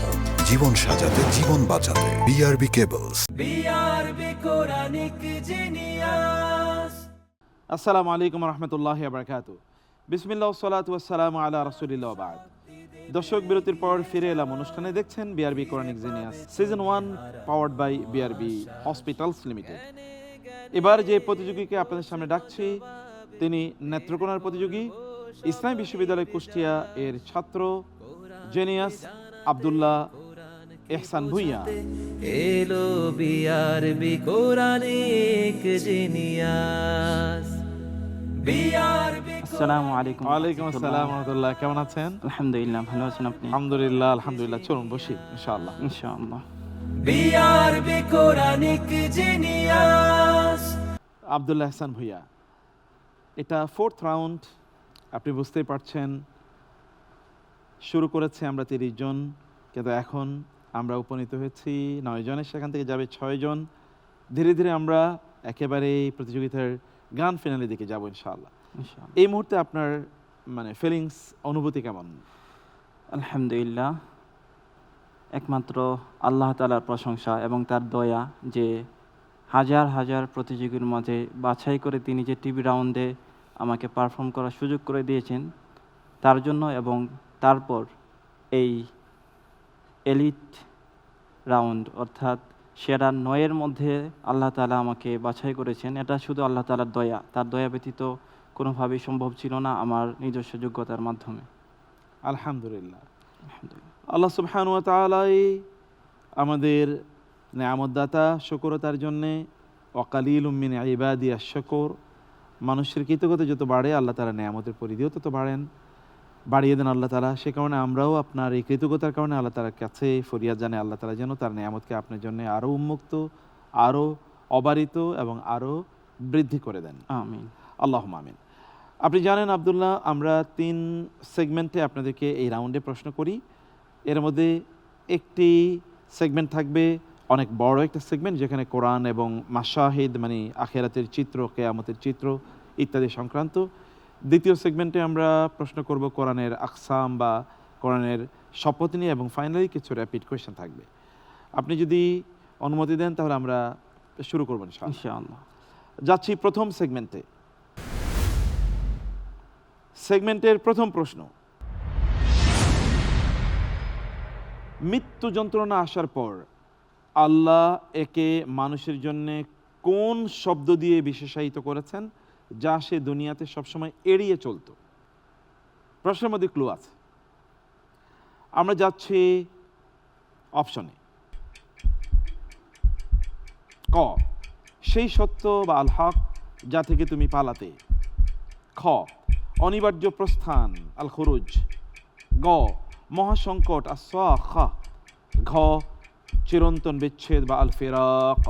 জীবন সাজাতে, জীবন বাঁচাতে। BRB cables. BRB Quranic genius. আসসালামু আলাইকুম রহমতুল্লাহ বারাকাতু। বিসমিল্লাহ সালাতু ওয়াসসালামু আলা রাসূলিল্লাহ ওয়া বা'দ। দর্শক, বিরতির পর ফিরে এলাম অনুষ্ঠানে। দেখছেন BRB Quranic genius season 1 powered by BRB hospitals limited. এবার যে প্রতিযোগীকে আপনাদের সামনে ডাকছি, তিনি নেত্রকোনার প্রতিযোগী, ইসলামী বিশ্ববিদ্যালয় কুষ্টিয়া এর ছাত্র, জেনিয়াস আব্দুল্লাহ এহসান ভুইয়া। এলো বিআরবি কোরআনিক জিনিয়াস। বিআরবি আসসালামু আলাইকুম। ওয়ালাইকুম আসসালাম রহমতুল্লাহ। কেমন আছেন? আলহামদুলিল্লাহ, ভালো আছেন আপনি? আলহামদুলিল্লাহ আলহামদুলিল্লাহ। চলুন বসি ইনশাআল্লাহ। ইনশাআল্লাহ। BRB Quranic genius. Abdullah Ehsan Bhuiya, এটা 4th রাউন্ড। আপনি বুঝতেই পারছেন, শুরু করেছে আমরা 30 জন, কিন্তু এখন আমরা উপনীত হয়েছি 9 জনের, সেখান থেকে যাবে 6 জন। ধীরে ধীরে আমরা একেবারে এই প্রতিযোগিতার গ্র্যান্ড ফিনালের দিকে যাব ইনশাআল্লাহ। ইনশাআল্লাহ। এই মুহূর্তে আপনার ফিলিংস, অনুভূতি কেমন? আলহামদুলিল্লাহ, একমাত্র আল্লাহ তাআলার প্রশংসা এবং তার দয়া যে হাজার হাজার প্রতিযোগীর মাঝে বাছাই করে তিনি যে টিভি রাউন্ডে আমাকে পারফর্ম করার সুযোগ করে দিয়েছেন তার জন্য, এবং তারপর এই এলিট রাউন্ড অর্থাৎ সেরা 9-এর মধ্যে আল্লাহ তাআলা আমাকে বাছাই করেছেন। এটা শুধু আল্লাহ তাআলার দয়া, তার দয়া ব্যতীত কোনোভাবেই সম্ভব ছিল না আমার নিজস্ব যোগ্যতার মাধ্যমে। আলহামদুলিল্লাহ। আল্লাহ সুবহানাহু ওয়া তাআলাই আমাদের নেয়ামতদাতা, শুকরতার জন্যে ওয়াকালিলুম মিন ইবাদিয়াশ শাকুর। মানুষের কৃতজ্ঞতা যত বাড়ে আল্লাহ তাআলা নেয়ামতের পরিধিও তত বাড়িয়ে দেন আল্লাহ তাআলা। সে কারণে আমরাও আপনার এই কৃতজ্ঞতার কারণে আল্লাহ তাআলার কাছে ফরিয়াদ জানাই, আল্লাহ তাআলা যেন তার নেয়ামতকে আপনার জন্য আরও উন্মুক্ত, আরও অবারিত এবং আরও বৃদ্ধি করে দেন। আমিন। আল্লাহুম্মা আমিন। আপনি জানেন আব্দুল্লাহ, আমরা 3 সেগমেন্টে আপনাদেরকে এই রাউন্ডে প্রশ্ন করি। এর মধ্যে একটি সেগমেন্ট থাকবে অনেক বড় একটা সেগমেন্ট, যেখানে কোরআন এবং মাশাহিদ মানে আখিরাতের চিত্র, কিয়ামতের চিত্র ইত্যাদি সংক্রান্ত। দ্বিতীয় সেগমেন্টে আমরা প্রশ্ন করব কোরআনের আকসাম বা কোরআনের শপথ নিয়ে, এবং ফাইনালি কিছু র্যাপিড কোয়েশ্চেন থাকবে। আপনি যদি অনুমতি দেন তাহলে আমরা শুরু করব ইনশাআল্লাহ। যাচ্ছি প্রথম সেগমেন্টে। সেগমেন্টের প্রথম প্রশ্ন, মৃত্যু যন্ত্রণা আসার পর আল্লাহ একে মানুষের জন্য কোন শব্দ দিয়ে বিশেষায়িত করেছেন যা সে দুনিয়াতে সবসময় এড়িয়ে চলত? প্রশ্নের মধ্যে ক্লু আছে। আমরা যাচ্ছি অপশনে। ক, সেই সত্য বা আল হক যা থেকে তুমি পালাতে। খ, অনিবার্য প্রস্থান আল খুরুজ। গ, মহাসংকট আস-সাখা। ঘ, চিরন্তন বিচ্ছেদ বা আল ফিরাক।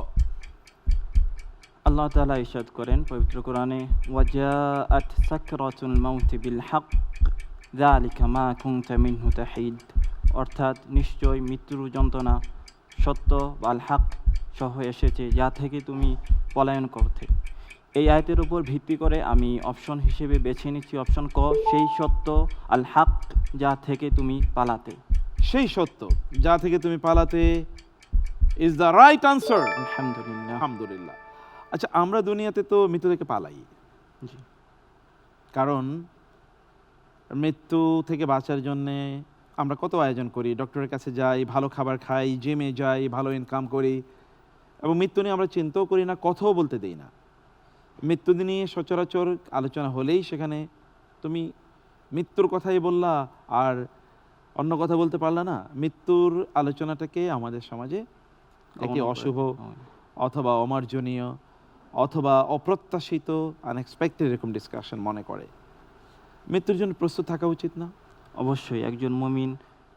আল্লাহ তাআলা ইরশাদ করেন পবিত্র কোরআনে, ওয়াজাআত সাকরাতুল মাউতি বিল হক যালিকা মা কুনতা মিনহু তাহিদ, অর্থাৎ নিশ্চয় মৃত্যুর যন্ত্রণা সত্য বা আল হক সহ এসেছে, যা থেকে তুমি পলায়ন করতে। এই আয়াতের উপর ভিত্তি করে আমি অপশন হিসেবে বেছে নিচ্ছি অপশন ক, সেই সত্য আল হক যা থেকে তুমি পালাতে। সেই সত্য যা থেকে তুমি পালাতে ইজ দ্য রাইট আনসার। আলহামদুলিল্লাহ। আলহামদুলিল্লাহ। আচ্ছা, আমরা দুনিয়াতে তো মৃত্যু থেকে পালাই, জি, কারণ মৃত্যু থেকে বাঁচার জন্যে আমরা কত আয়োজন করি, ডক্টরের কাছে যাই, ভালো খাবার খাই, জিমে যাই, ভালো ইনকাম করি, এবং মৃত্যু নিয়ে আমরা চিন্তাও করি না, কথাও বলতে দেই না। মৃত্যু নিয়ে সচরাচর আলোচনা হলেই সেখানে তুমি মৃত্যুর কথাই বললা আর অন্য কথা বলতে পারলা না। মৃত্যুর আলোচনাটাকে আমাদের সমাজে একে অশুভ অথবা অমার্জনীয় অথবা অপ্রত্যাশিত, আনএক্সপেক্টেড এরকম ডিসকাশন মনে করে। মৃত্যুর জন্য প্রস্তুত থাকা উচিত না? অবশ্যই একজন মুমিন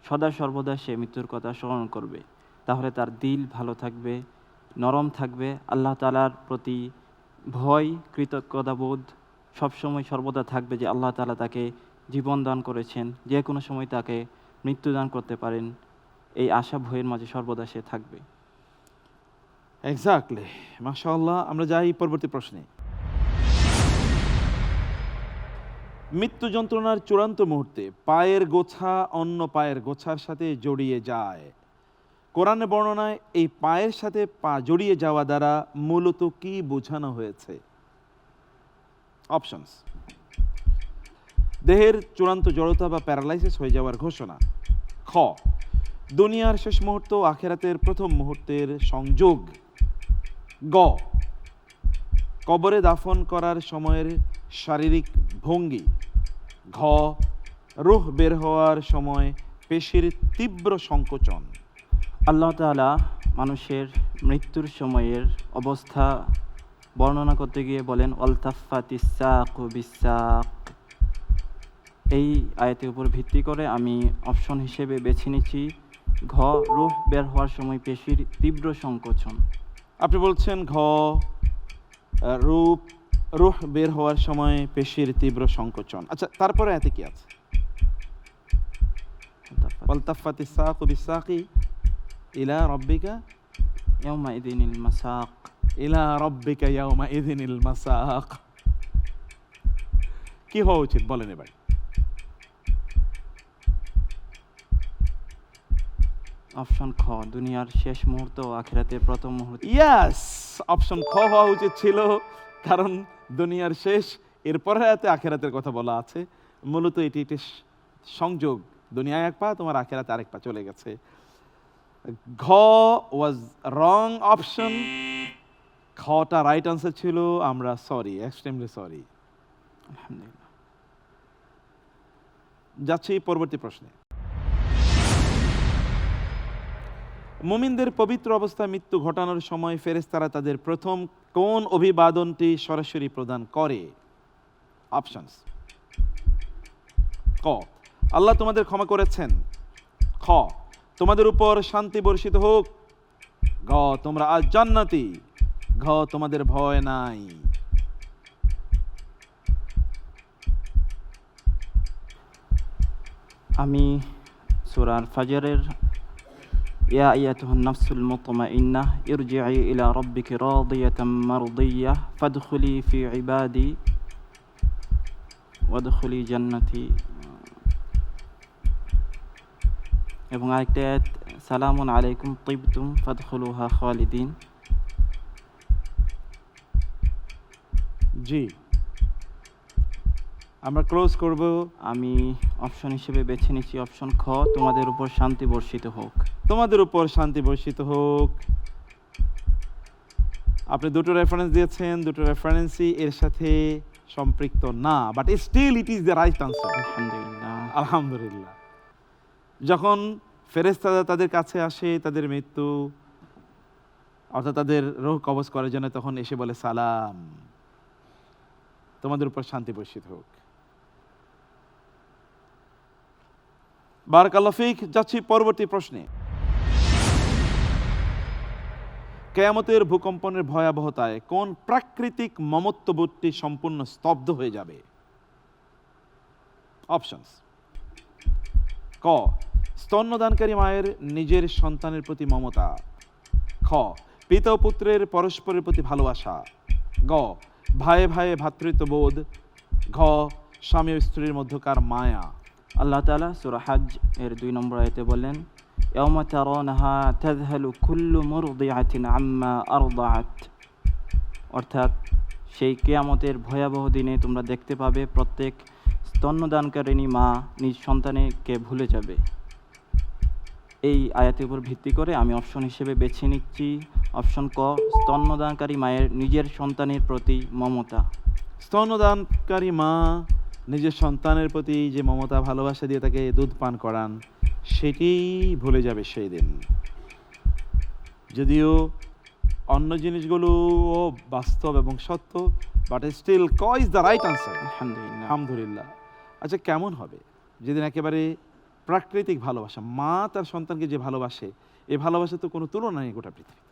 সদা সর্বদা সে মৃত্যুর কথা স্মরণ করবে, তাহলে তার দিল ভালো থাকবে, নরম থাকবে, আল্লাহ তাআলার প্রতি ভয়, কৃতজ্ঞতাবোধ সবসময় সর্বদা থাকবে যে আল্লাহ তাআলা তাকে জীবন দান করেছেন, যে কোনো সময় তাকে মৃত্যু দান করতে পারেন। এই আশা ভয়ের মাঝে সর্বদা সে থাকবে। এক্স্যাক্টলি, মাশাআল্লাহ। আমরা যাই পরবর্তী প্রশ্নে। মৃত্যু যন্ত্রণার চূড়ান্ত মুহূর্তে পায়ের গোছা অন্য পায়ের গোছার সাথে জড়িয়ে যায়। কোরআনে বর্ণনায় এই পায়ের সাথে পা জড়িয়ে যাওয়া দ্বারা মূলত কি বোঝানো হয়েছে? অপশনস: দেহের চূড়ান্ত জড়তা বা প্যারালাইসিস হয়ে যাওয়ার ঘোষণা। খ, দুনিয়ার শেষ মুহূর্ত ও আখিরাতের প্রথম মুহূর্তের সংযোগ। গ, কবরে দাফন করার সময়ের শারীরিক ভঙ্গি। ঘ, রূহ বের হওয়ার সময় পেশির তীব্র সংকোচন। আল্লাহ তাআলা মানুষের মৃত্যুর সময়ের অবস্থা বর্ণনা করতে গিয়ে বলেন, ওয়ালতাফাতিস সাকু বিসাক। এই আয়াতের উপর ভিত্তি করে আমি অপশন হিসেবে বেছে নিচ্ছি ঘ, রূহ বের হওয়ার সময় পেশির তীব্র সংকোচন। আপনি বলছেন ঘ, রূহ বের হওয়ার সময় পেশির তীব্র সংকোচন। আচ্ছা, তারপরে এতে কি আছে? ওয়ালতাফাতিস সাকু বিসাকি ইলা রাব্বিকা ইয়াউমাইযিনিল মাসাক। ইলা রাব্বিকা ইয়াউমাইযিনিল মাসাক। কি হওয়া উচিত বলেন এবার? অপশন খ, দুনিয়ার শেষ মুহূর্ত ও আখিরাতের প্রথম মুহূর্ত। ইয়াস, অপশন খ হওয়া উচিত ছিল, কারণ দুনিয়ার শেষ, এরপরে এতে আখেরাতের কথা বলা আছে। মূলত এটি একটি সংযোগ, দুনিয়ায় এক পা, তোমার আখেরাতে আরেক পা চলে গেছে। ঘ ওয়াজ রং অপশন, খটা রাইট আনসার ছিল। আমরা সরি, এক্সট্রিমলি সরি। আলহামদুলিল্লাহ। যাচ্ছি পরবর্তী প্রশ্নে। মুমিনদের পবিত্র অবস্থায় মৃত্যু ঘটানোর সময় ফেরেশতারা তাদের প্রথম কোন অভিবাদনটি সরাসরি প্রদান করে? অপশনস: ক, আল্লাহ তোমাদের ক্ষমা করেছেন। খ, তোমাদের উপর শান্তি বর্ষিত হোক। গ, তোমরা আজ জান্নাতি। ঘ, তোমাদের ভয় নাই। আমি সূরা ফাজরের ইয়া আইয়াতুহান নাফসুল মুতমাইন্নাহ ইরজিই ইলা রাব্বিকি রাদিয়াতাম মারদিয়াহ ফাদখুলি ফি ইবাদি ওয়াদখুলি জান্নাতি, এবং আরেকটা আয়াত সালামুন আলাইকুম তিবতুম ফাদখুলুহা খালিদিন। জি, আমরা ক্লোজ করব। আমি অপশন হিসেবে বেছে নিচ্ছি অপশন খ, তোমাদের উপর শান্তি বর্ষিত হোক। তোমাদের উপর শান্তি বর্ষিত হোক। আপনি দুটো রেফারেন্স দিয়েছেন, দুটো রেফারেন্সই এর সাথে সম্পৃক্ত না, but still it is the right answer. আলহামদুলিল্লাহ। আলহামদুলিল্লাহ। যখন ফেরেশতারা তাদের কাছে আসে তাদের মৃত্যু অর্থাৎ তাদের রূহ কবজ করার জন্য, তখন এসে বলে সালাম, তোমাদের উপর শান্তি বর্ষিত হোক। বারাকাল্লাহু ফিক। যাচ্ছি পরবর্তী প্রশ্নে। কিয়ামতের ভূকম্পনের ভয়াবহতায় কোন প্রাকৃতিক মমত্ববোধটি সম্পূর্ণ স্তব্ধ হয়ে যাবে? অপশনস: ক, স্তন্যদানকারী মায়ের নিজের সন্তানের প্রতি মমতা। খ, পিতা ও পুত্রের পরস্পরের প্রতি ভালোবাসা। গ, ভাইয়ে ভাইয়ে ভ্রাতৃত্ববোধ। ঘ, স্বামী ও স্ত্রীর মধ্যকার মায়া। আল্লাহ তাআলা সূরা হজ এর 2 নম্বর আয়াতে বলেন, ইয়াওমা তারানাহা তাযহালু কুল্লু মুরদিআতিন আম্মা আরদাআত। অর্থাৎ সেই কিয়ামতের ভয়াবহ দিনে তোমরা দেখতে পাবে প্রত্যেক স্তন্যদানকারিণী মা নিজ সন্তানকে ভুলে যাবে। এই আয়াতের উপর ভিত্তি করে আমি অপশন হিসেবে বেছে নিচ্ছি অপশন ক, স্তন্যদানকারী মায়ের নিজের সন্তানের প্রতি মমতা। স্তন্যদানকারী মা নিজের সন্তানের প্রতি যে মমতা ভালোবাসা দিয়ে তাকে দুধ পান করান, সেটি ভুলে যাবে সেই দিন। যদিও অন্য জিনিসগুলোও বাস্তব এবং সত্য, বাট স্টিল ক ইজ দ্য রাইট আনসার। আলহামদুলিল্লাহ। আলহামদুলিল্লাহ। আচ্ছা, কেমন হবে যেদিন একেবারে প্রাকৃতিক ভালোবাসা, মা তার সন্তানকে যে ভালোবাসে, এই ভালোবাসা তো কোনো তুলনা নেই গোটা পৃথিবী।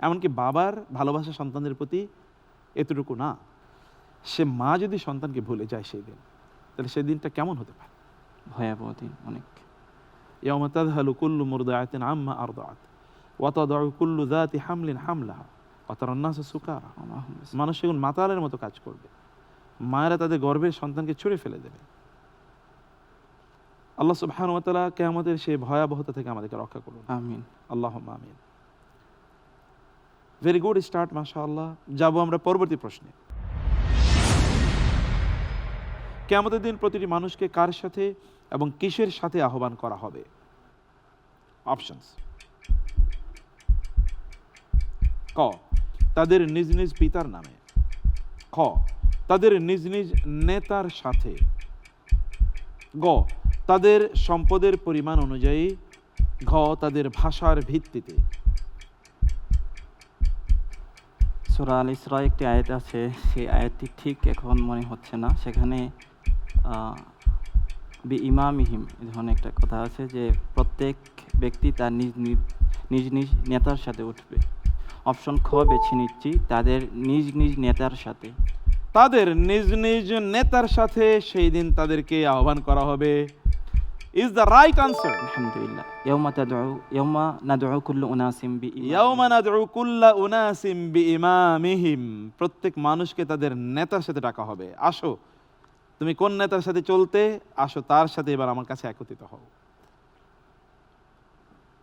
এমনকি বাবার ভালোবাসা সন্তানদের প্রতি এতটুকু না। সে মা যদি সন্তানকে ভুলে যায় সেই দিন, তাহলে সেই দিনটা কেমন হতে পারে? ভয়াবহ দিন অনেক। ইয়াওমা তাযহালু কুল্লু মুরদিআতিন আম্মা আরদাআত ওয়া তাদাউ কুল্লু যাতি হামলিন হামলাহা ওয়া তারান নাসা সুকারা। মানুষ সেগুলো মাতালের মতো কাজ করবে। মায়েরা তাদের গর্ভের সন্তানকে ছুঁড়ে ফেলে দেবে। আল্লাহ সুবহানাহু ওয়া তাআলা কিয়ামতের সেই ভয়াবহতা থেকে আমাদেরকে রক্ষা করুন। আমিন। আল্লাহুম্মা আমিন। ভেরি গুড স্টার্ট, মাশাআল্লাহ। যাব আমরা পরবর্তী প্রশ্নে। কিয়ামতের দিন প্রতিটি মানুষকে কার সাথে এবং কিসের সাথে আহ্বান করা হবে? অপশনস: ক, তাদের নিজ নিজ পিতার নামে। খ, তাদের নিজ নিজ নেতার সাথে। গ, তাদের সম্পদের পরিমাণ অনুযায়ী। ঘ, তাদের ভাষার ভিত্তিতে। সূরা আল ইসরা একটি আয়াত আছে, সেই আয়াতটি ঠিক এখন মনে হচ্ছে না। সেখানে বি ইমামিহিম এই ধরনের একটা কথা আছে যে প্রত্যেক ব্যক্তি তার নিজ নিজ নেতার সাথে উঠবে। অপশন খ বেছে নিচ্ছি, তাদের নিজ নিজ নেতার সাথে। তাদের নিজ নিজ নেতার সাথে সেই দিন তাদেরকে আহ্বান করা হবে। Is the right answer. আলহামদুলিল্লাহ। ইয়াওমা নাদউ কুল্লু উনাসিম ইয়াওমা নাদউ কুল্লা উনাসিম বিইমামিহিম। প্রত্যেক মানুষকে তাদের নেতার সাথে ডাকা হবে। আসো, তুমি কোন নেতার সাথে চলতে, আসো তার সাথে এবার আমার কাছে একত্রিত হও।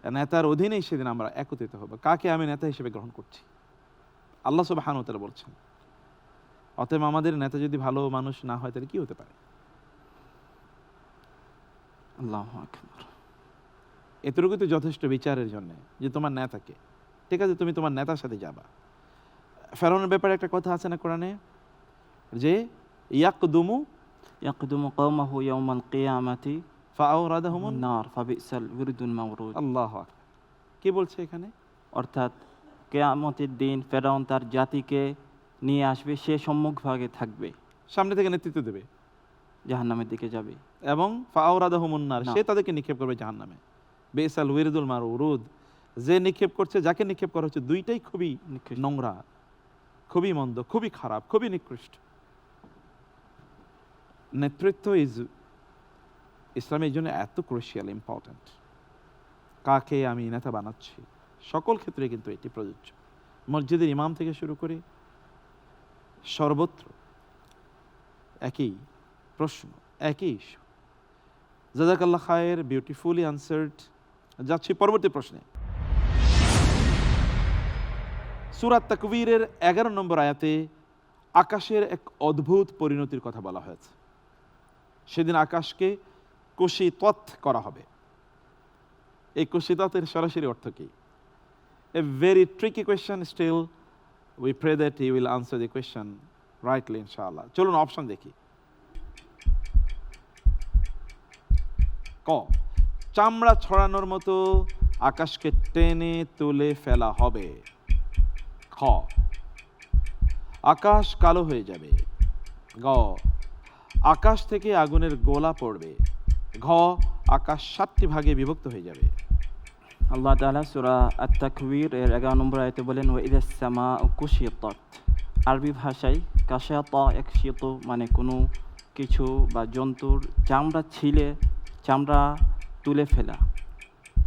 নেতার অধীনেই সেদিন আমরা একত্রিত হব। কাকে আমি নেতা হিসেবে গ্রহণ করছি? আল্লাহ সুবহানাহু ওয়া তাআলা বলছেন। অতএব আমাদের নেতা যদি ভালো মানুষ না হয় তাহলে কি হতে পারে? আল্লাহু আকবার। এতটুকু তো যথেষ্ট বিচারের জন্য যে তোমার নেতাকে, ঠিক আছে, তুমি তোমার নেতার সাথে যাবা। ফেরাউনের ব্যাপারে একটা কথা আছে না কোরআনে, যে ইয়াকদুমু কওমাহু ইয়াওমাল কিয়ামাতি ফাআওরাদাহুমুন নার ফাবিসাল উরদুল মাওরুদ। আল্লাহু আকবার। কি বলছে এখানে? অর্থাৎ কিয়ামতের দিন ফেরাউন তার জাতিকে নিয়ে আসবে, সে সম্মুখভাগে থাকবে, সামনে থেকে নেতৃত্ব দেবে, জাহান্নামের দিকে যাবে। এবং ফাআওরাদাহুমুন নার, না। সে তাদেরকে নিক্ষেপ করবে জাহান্নামে। বিসাল উরদুল মাওরুদ, যে নিক্ষেপ করছে, যাকে নিক্ষেপ করা হচ্ছে, দুইটাই খুবই নিকৃষ্ট। নোংরা, খুবই মন্দ, খুবই খারাপ, খুবই নিকৃষ্ট। নেতৃত্ব ইসলামের জন্য এত ক্রুশিয়াল, ইম্পর্ট্যান্ট। কাকে আমি নেতা বানাচ্ছি, সকল ক্ষেত্রে কিন্তু এটি প্রযোজ্য। মসজিদের ইমাম থেকে শুরু করে সর্বত্র একই প্রশ্ন, একই ইস্যু। জাযাকাল্লাহ খায়ের, বিউটিফুলি আনসার্ড। যাচ্ছি পরবর্তী প্রশ্নে। সূরা তাকবীরের 11 নম্বর আয়াতে আকাশের এক অদ্ভুত পরিণতির কথা বলা হয়েছে। সেদিন আকাশকে কুশিতত করা হবে। এই কুশিততের সরাসরি অর্থ কি? A very tricky question. Still we pray that you will answer the question rightly ইনশাআল্লাহ। চলুন অপশন দেখি। ক, চামড়া ছড়ানোর মতো আকাশকে টেনে তুলে ফেলা হবে। খ, আকাশ কালো হয়ে যাবে। গ, আকাশ থেকে আগুনের গোলা পড়বে। ঘ, আকাশ 7টি ভাগে বিভক্ত হয়ে যাবে। আল্লাহ তাআলা সূরা আত-তাকবীর এর 11 নম্বর আয়াতে বলেন ওয়া ইযাস সামাউ কুশিতাত। আরবি ভাষায় কাশাতা ইয়াকশিতু মানে কোনো কিছু বা জন্তুর চামড়া তুলে ফেলা।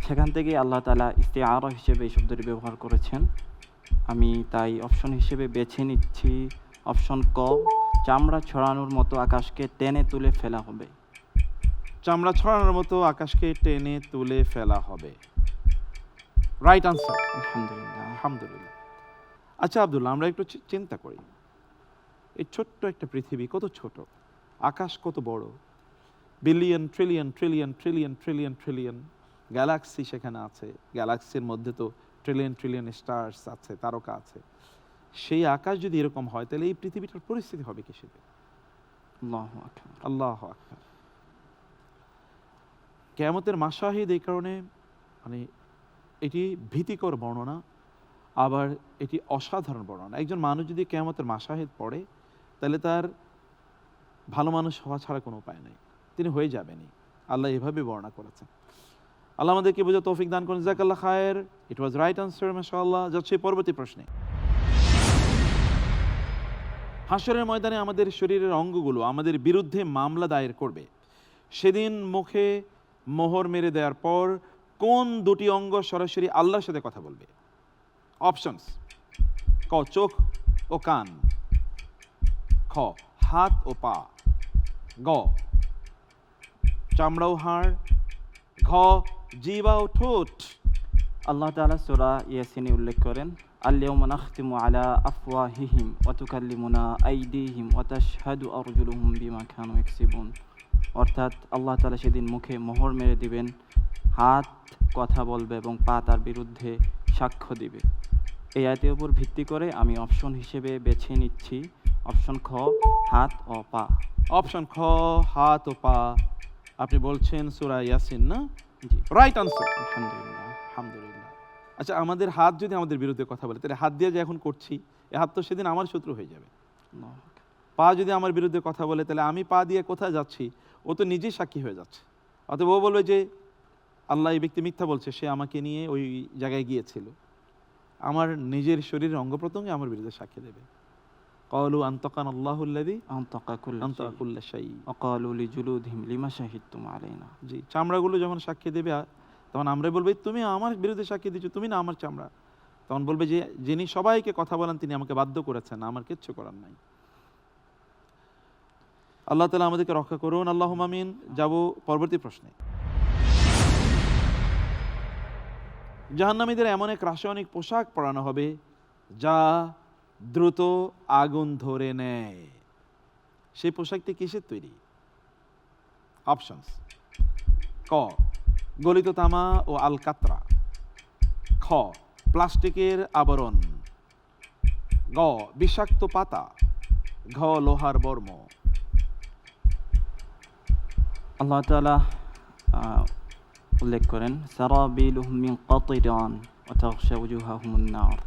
সেখান থেকে আল্লাহ তাআলা ইস্তিআরা হিসেবে এই শব্দটি ব্যবহার করেছেন। আমি তাই অপশন হিসেবে বেছে নিচ্ছি অপশন ক, চামড়া ছড়ানোর মতো আকাশকে টেনে তুলে ফেলা হবে। চামড়া ছড়ানোর মতো আকাশকে টেনে তুলে ফেলা হবে, রাইট আনসার। আলহামদুলিল্লাহ। আলহামদুলিল্লাহ। আচ্ছা আব্দুল্লাহ, আমরা একটু চিন্তা করি, এই ছোট্ট একটা পৃথিবী কত ছোট, আকাশ কত বড়, billion trillion trillion trillion trillion trillion Galaxy সেখানে আছে, গ্যালাক্সির মধ্যে তো ট্রিলিয়ন ট্রিলিয়ন স্টার্স আছে, তারকা আছে। সেই আকাশ যদি এরকম হয় তাহলে এই পৃথিবীটার পরিস্থিতি হবে কিসেতে? আল্লাহু আকবার। আল্লাহু আকবার। কিয়ামতের মাশাহিদ এই কারণে মানে এটি ভীতিকর বর্ণনা, আবার এটি অসাধারণ বর্ণনা। একজন মানুষ যদি কিয়ামতের মাশাহিদ পড়ে তাহলে তার ভালো মানুষ হওয়া ছাড়া কোনো উপায় নেই, তিনি হয়ে যাবেনই। আল্লাহ এভাবে বর্ণনা করেছেন। আল্লাহ আমাদেরকে বোঝা তৌফিক দান করেন। জাযাকাল্লাহ খায়ের, ইট ওয়াজ রাইট আনসার, মাশাআল্লাহ। যাচ্ছে পরবর্তী প্রশ্নে। হাশরের ময়দানে আমাদের শরীরের অঙ্গগুলো আমাদের বিরুদ্ধে মামলা দায়ের করবে। সেদিন মুখে মোহর মেরে দেওয়ার পর কোন দুটি অঙ্গ সরাসরি আল্লাহর সাথে কথা বলবে? অপশনস: ক চোখ ও কান, খ হাত ও পা, গ চামড়া ও হাড়, ঘ জিহ্বা ও ঠোঁট। আল্লাহ তাআলা সূরা ইয়াসিনে উল্লেখ করেন আল-ইয়াওমা নাখতিমু আলা আফওয়াহিহিম ওয়া তুকাল্লিমুনা আইদিহিম ওয়া তাশহাদু আরজুলুহুম বিমা কানু ইয়াকসিবুন। অর্থাৎ আল্লাহ তাআলা সেদিন মুখে মোহর মেরে দিবেন, হাত কথা বলবে এবং পা তার বিরুদ্ধে সাক্ষ্য দিবে। এই আয়াতের উপর ভিত্তি করে আমি অপশন হিসেবে বেছে নিচ্ছি অপশন খ, হাত ও পা। অপশন খ, হাত ও পা। আপনি বলছেন সূরা ইয়াসিন না? জি, রাইট আনসার। আলহামদুলিল্লাহ। আলহামদুলিল্লাহ। আচ্ছা, আমাদের হাত যদি আমাদের বিরুদ্ধে কথা বলে তাহলে হাত দিয়ে যে এখন করছি এ হাত তো সেদিন আমার শত্রু হয়ে যাবে। আল্লাহু আকবার। পা যদি আমার বিরুদ্ধে কথা বলে তাহলে আমি পা দিয়ে কোথায় যাচ্ছি ও তো নিজেই সাক্ষী হয়ে যাচ্ছে। অতএব ও বলবে যে আল্লাহ এই ব্যক্তি মিথ্যা বলছে, সে আমাকে নিয়ে ওই জায়গায় গিয়েছিল। আমার নিজের শরীরের অঙ্গ প্রত্যঙ্গে আমার বিরুদ্ধে সাক্ষী দেবে। ক্বালু আনতাকানা আল্লাহুল্লাযী আনতাকা আনতাকা কুল্লা শাই। ওয়া ক্বালু লিজুলুদিহিম লিমা শাহিদতুম আলাইনা। জি, চামড়াগুলো যখন সাক্ষী দেবে তখন আমরা বলবো তুমি আমার বিরুদ্ধে সাক্ষী দিচ্ছ, তুমি না আমার চামড়া। তখন বলবে যে যিনি সবাইকে কথা বলেন তিনি আমাকে বাধ্য করেছেন, আমার কিচ্ছু করার নাই। আল্লাহ তাআলা আমাদেরকে রক্ষা করুন, আল্লাহুম্মা আমিন। যাব পরবর্তী প্রশ্নে। জাহান্নামীদের এমন এক রাসায়নিক পোশাক পরানো হবে যা দ্রুত আগুন ধরে নেয়। সেই পোশাকটি কিসের তৈরি? অপশনস: ক গলিত তামা ও আলকাতরা, খ প্লাস্টিকের আবরণ, গ বিষাক্ত পাতা, ঘ লোহার বর্ম। আল্লাহ তাআলা উল্লেখ করেন সারাবিলুহুম মিন কাতিরান ওয়া তাগশা উজুহাহুমুন নার।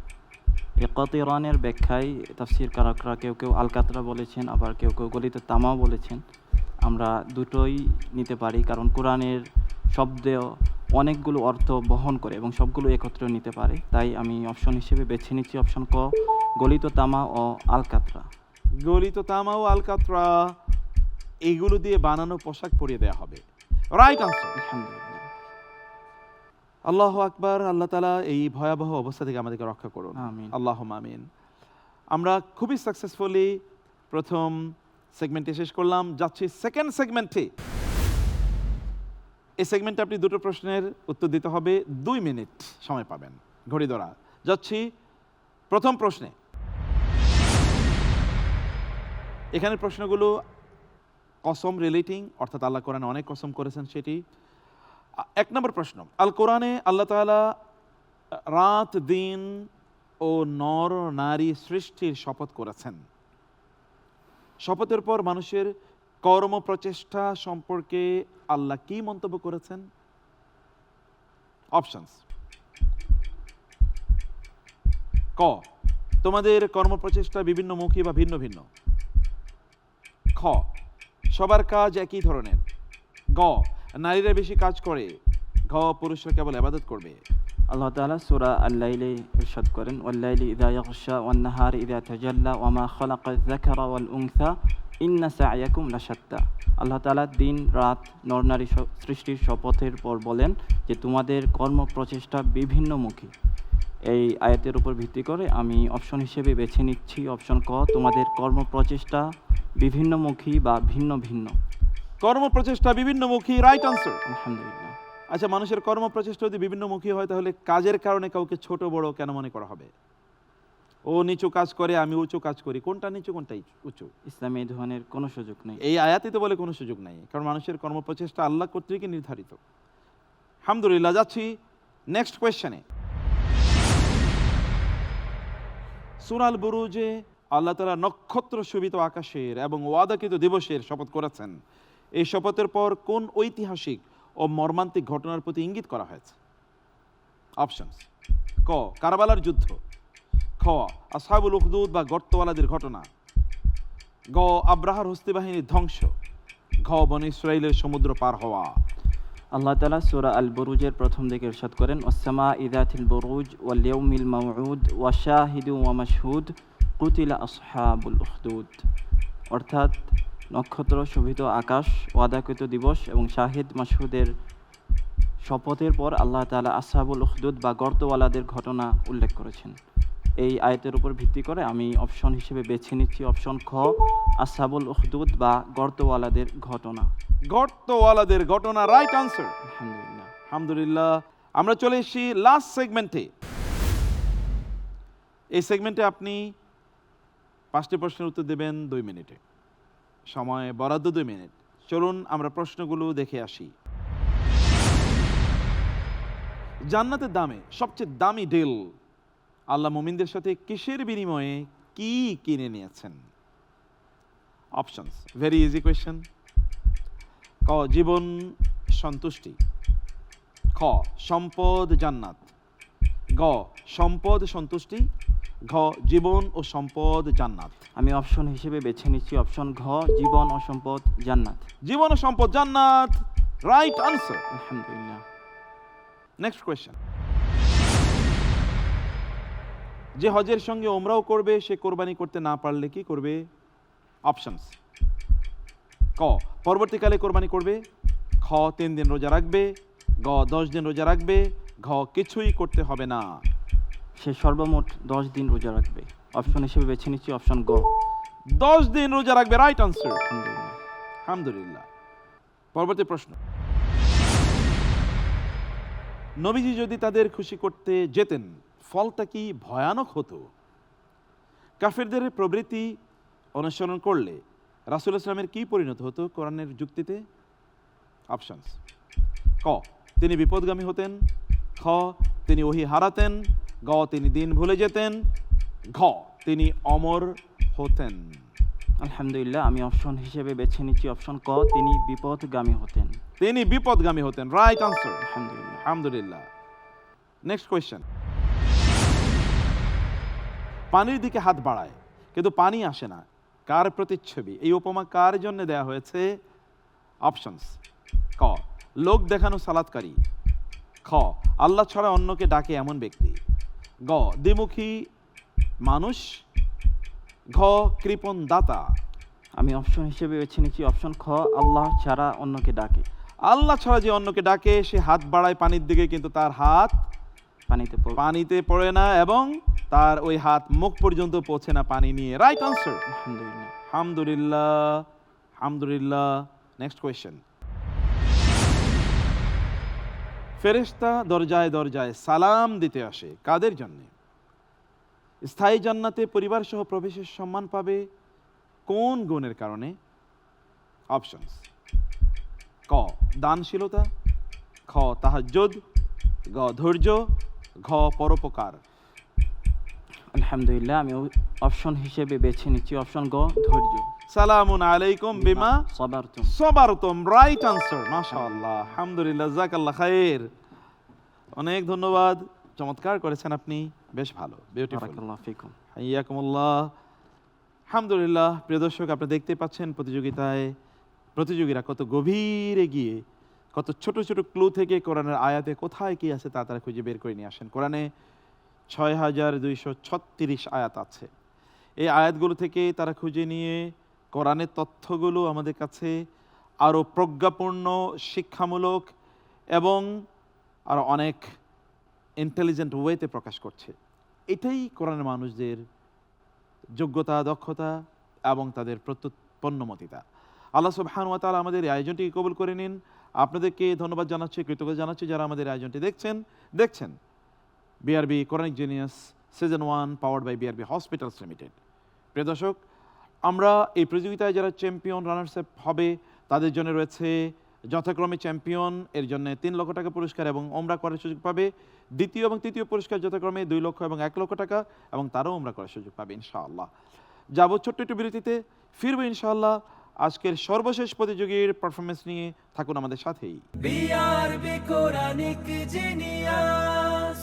এই কাতিরানের ব্যাখ্যায় তাফসীরকারকরা কেউ কেউ আলকাতরা বলেছেন, আবার কেউ কেউ গলিত তামাও বলেছেন। আমরা দুটোই নিতে পারি, কারণ কোরআনের শব্দ অনেকগুলো অর্থ বহন করে এবং সবগুলো একত্রে নিতে পারে। তাই আমি অপশন হিসেবে বেছে নিচ্ছি অপশন ক, গলিত তামা ও আলকাতরা। গলিত তামা ও আলকাতরা এগুলো দিয়ে বানানো পোশাক পরিয়ে দেওয়া হবে, রাইট আনসার। আলহামদুলিল্লাহ। আল্লাহু আকবার। আল্লাহ তাআলা এই ভয়াবহ অবস্থা থেকে আমাদেরকে রক্ষা করুন, আমিন। আল্লাহুম্মা আমিন। আমরা খুবই সাকসেসফুলি প্রথম সেগমেন্টে শেষ করলাম, যাচ্ছি সেকেন্ড সেগমেন্টে। এই সেগমেন্টে আপনি দুটো প্রশ্নের উত্তর দিতে হবে, 2 মিনিট সময় পাবেন, ঘড়ি ধরা। যাচ্ছি প্রথম প্রশ্নে। এখানে প্রশ্নগুলো কসম রিলেটিং, অর্থাৎ আল্লাহ কোরআনে অনেক কসম করেছেন সেটি। 1 নম্বর প্রশ্ন, আল কোরআনে আল্লাহ তাআলা রাত দিন ও নর নারী সৃষ্টির শপথ করেছেন। শপথের পর মানুষের কর্ম প্রচেষ্টা সম্পর্কে আল্লাহ কি মন্তব্য করেছেন? অপশনস: ক তোমাদের কর্ম প্রচেষ্টা বিভিন্ন মুখী বা ভিন্ন ভিন্ন, খ সবার কাজ একই ধরনের, গ নারীরা বেশি কাজ করে, ঘ পুরুষরা কেবল ইবাদত করবে, আল্লাহ তাআলা সূরা আল-লাইলে ইরশাদ করেন ওয়াল-লাইলি ইযা ইয়াগশা ওয়ান-নাহারি ইযা তাজাল্লা ওয়া মা খালাকায-যাকারা ওয়াল-উনসা ইন্না সা'য়াকুম লাশাত্তা। আল্লাহ তাআলা দিন রাত নরনারী সৃষ্টির শপথের পর বলেন যে তোমাদের কর্মপ্রচেষ্টা বিভিন্নমুখী। এই আয়াতের উপর ভিত্তি করে আমি অপশন হিসেবে বেছে নিচ্ছি অপশন ক, তোমাদের কর্মপ্রচেষ্টা বিভিন্নমুখী বা ভিন্ন ভিন্ন। কর্মপ্রচেষ্টা বিভিন্নমুখী, রাইট আনসার। আলহামদুলিল্লাহ। আচ্ছা, মানুষের কর্মপ্রচেষ্টা যদি বিভিন্নমুখী হয় তাহলে কাজের কারণে কাউকে ছোট বড় কেন মনে করা হবে? ও নিচু কাজ করে, আমি উঁচু কাজ করি, কোনটা নিচু কোনটা উঁচু? ইসলামে এই ধরনের কোনো সুযোগ নেই। এই আয়াতে তো বলে কোনো সুযোগ নাই, কারণ মানুষের কর্মপ্রচেষ্টা আল্লাহ কর্তৃক নির্ধারিত। আলহামদুলিল্লাহ, যাচ্ছি নেক্সট কোয়েশ্চেনে। সূরা আল বুরুজে আল্লাহ তাআলা নক্ষত্র শোভিত আকাশের এবং ওয়াদাকৃত দিবসের শপথ করেছেন। এই শপথের পর কোন ঐতিহাসিক ও মর্মান্তিক ঘটনার প্রতি ইঙ্গিত করা হয়েছে? অপশনস: ক, কারবালার যুদ্ধ; খ, আসহাবুল উখদুদ বা গর্তওয়ালাদের ঘটনা; গ, আব্রাহার হস্তি বাহিনীর ধ্বংস; ঘ, বনী ইসরাইলের সমুদ্র পার হওয়া। আল্লাহ তাআলা সূরা আল বুরুজের প্রথম দিকে ইরশাদ করেন ওয়াস-সামা ইযাতিল বুরুজ ওয়াল ইয়াউমিল মাউউদ ওয়া শাহিদু ওয়া মাশহুদ কুতিলা আসহাবুল উখদুদ। অর্থাৎ নক্ষত্র শোভিত আকাশ, ওয়াদাকৃত দিবস এবং শাহিদ মাশহুদের শপথের পর আল্লাহ তাআলা আসহাবুল উখদুদ বা গর্তওয়ালাদের ঘটনা উল্লেখ করেছেন। এই আয়াতের উপর ভিত্তি করে আমি অপশন হিসেবে বেছে নিচ্ছি অপশন খ, আসহাবুল উখদুদ বা গর্তওয়ালাদের ঘটনা। গর্তওয়ালাদের ঘটনা, রাইট আনসার। আলহামদুলিল্লাহ। আলহামদুলিল্লাহ। আমরা চলে এসেছি লাস্ট সেগমেন্টে। এই সেগমেন্টে আপনি 5টি প্রশ্নের উত্তর দেবেন 2 মিনিটে, সময় বরাদ্দ 2 মিনিট। চলুন আমরা প্রশ্নগুলো দেখে আসি। জান্নাতের দামে সবচেয়ে দামি ডিল আল্লাহ মুমিনদের সাথে কিসের বিনিময়ে কি কিনে নিয়েছেন? Options, very easy question. ক, জীবন সন্তুষ্টি; খ, সম্পদ জান্নাত; গ, সম্পদ সন্তুষ্টি; ঘ, জীবন ও সম্পদ জান্নাত। আমি অপশন হিসেবে বেছে নিচ্ছি অপশন ঘ, জীবন ও সম্পদ জান্নাত। জীবন ও সম্পদ জান্নাত, রাইট আনসার। আলহামদুলিল্লাহ। Next question. যে হজের সঙ্গে ওমরাও করবে সে কোরবানি করতে না পারলে কি করবে? অপশনস: ক, পরবর্তীকালে কোরবানি করবে; খ, 3 দিন রোজা রাখবে; গ, 10 দিন রোজা রাখবে; ঘ, কিছুই করতে হবে না। সে সর্বমোট 10 দিন রোজা রাখবে। অপশন হিসেবে বেছে নিচ্ছি অপশন গ, 10 দিন রোজা রাখবে, রাইট আনসার। আলহামদুলিল্লাহ। আলহামদুলিল্লাহ। পরবর্তী প্রশ্ন। নবীজি যদি তাদের খুশি করতে যেতেন ফলটা কি ভয়ানক হতো? কাফেরদের প্রবৃত্তি অনুসরণ করলে রাসূল ইসলামের কি পরিণত হতো কোরআনের যুক্তিতে? অপশনস: ক, তিনি বিপদগামী হতেন; খ, তিনি ওহী হারাতেন; গ, তিনি দিন ভুলে যেতেন; ঘ, তিনি অমর হতেন। আলহামদুলিল্লাহ। আমি অপশন হিসেবে বেছে নিচ্ছি অপশন ক, তিনি বিপদগামী হতেন। তিনি বিপদগামী হতেন, রাইট আনসার। আলহামদুলিল্লাহ। আলহামদুলিল্লাহ। Next question. পানির দিকে হাত বাড়ায় কিন্তু পানি আসে না, কার প্রতিচ্ছবি? এই উপমা কার জন্য দেয়া হয়েছে? অপশনস: ক, লোক দেখানো সালাতকারী; খ, আল্লাহ ছাড়া অন্যকে ডাকে এমন ব্যক্তি; গ, দ্বিমুখী মানুষ; ঘ, কৃপণ দাতা। আমি অপশন হিসেবে বেছে নিচ্ছি অপশন খ, আল্লাহ ছাড়া অন্যকে ডাকে। আল্লাহ ছাড়া যে অন্যকে ডাকে সে হাত বাড়ায় পানির দিকে, কিন্তু তার হাত পানিতে পড়ে না এবং তার ওই হাত মুখ পর্যন্ত পৌঁছে না পানি নিয়ে, রাইট আনসার। আলহামদুলিল্লাহ। আলহামদুলিল্লাহ। আলহামদুলিল্লাহ। Next question. ফেরেশতা দরজায় দরজায় সালাম দিতে আসে, কাদের জন্য? স্থায়ী জান্নাতে পরিবার সহ প্রবেশের সম্মান পাবে কোন গুণের কারণে? অপশনস: ক, দানশীলতা; খ, তাহাজ্জুদ; গ, ধৈর্য; ঘ, পরোপকার। আলহামদুলিল্লাহ। আমি অপশন হিসেবে বেছে নিচ্ছি অপশন গ, ধৈর্য। সালামুন আলাইকুম বিমা সাবারতুম। সাবারতুম, রাইট আনসার। মাশাআল্লাহ, আলহামদুলিল্লাহ, জাযাকাল্লাহ খাইর। অনেক ধন্যবাদ, চমৎকার করেছেন আপনি, বেশ ভালো, বিউটিফুল। বারাকাল্লাহু ফিকুম। হাইয়াকুমুল্লাহ। আলহামদুলিল্লাহ। প্রিয় দর্শক, আপনি দেখতে পাচ্ছেন প্রতিযোগিরা কত গভীরে গিয়ে কত ছোট ছোট ক্লু থেকে কোরআনের আয়াতে কোথায় কি আছে তা তারা খুঁজে বের করে নিয়ে আসেন। কোরআনে ৬,২৩৬ আয়াত আছে। এই আয়াতগুলো থেকে তারা খুঁজে নিয়ে কোরআনের তথ্যগুলো আমাদের কাছে আরও প্রজ্ঞাপূর্ণ, শিক্ষামূলক এবং আরও অনেক ইন্টেলিজেন্ট ওয়েতে প্রকাশ করছে। এটাই কোরআনের মানুষদের যোগ্যতা, দক্ষতা এবং তাদের প্রত্যুৎপন্নমতিতা। আল্লাহ সুবহানাহু ওয়া তাআলা আমাদের এই আয়োজনটিকে কবুল করে নিন। আপনাদেরকে ধন্যবাদ জানাচ্ছি, কৃতজ্ঞতা জানাচ্ছি যারা আমাদের আয়োজনটি দেখছেন। BRB Quranic genius season 1 powered by BRB hospitals limited. প্রিয় দর্শক, আমরা এই প্রতিযোগিতায় যারা চ্যাম্পিয়ন, রানার্স আপ হবে তাদের জন্য রয়েছে যথাক্রমে চ্যাম্পিয়ন এর জন্য 3 লক্ষ টাকা পুরস্কার এবং ওমরা করার সুযোগ পাবে। দ্বিতীয় এবং তৃতীয় পুরস্কার যথাক্রমে 2 লক্ষ এবং 1 লক্ষ টাকা এবং তারও ওমরা করার সুযোগ পাবে ইনশাআল্লাহ। যাব ছোট্ট একটু বিরতিতে, ফিরবো ইনশাআল্লাহ আজকের সর্বশেষ প্রতিযোগীর পারফরমেন্স নিয়ে। থাকুন আমাদের সাথেই। বিআরবি কোরআনিক জিনিয়াস,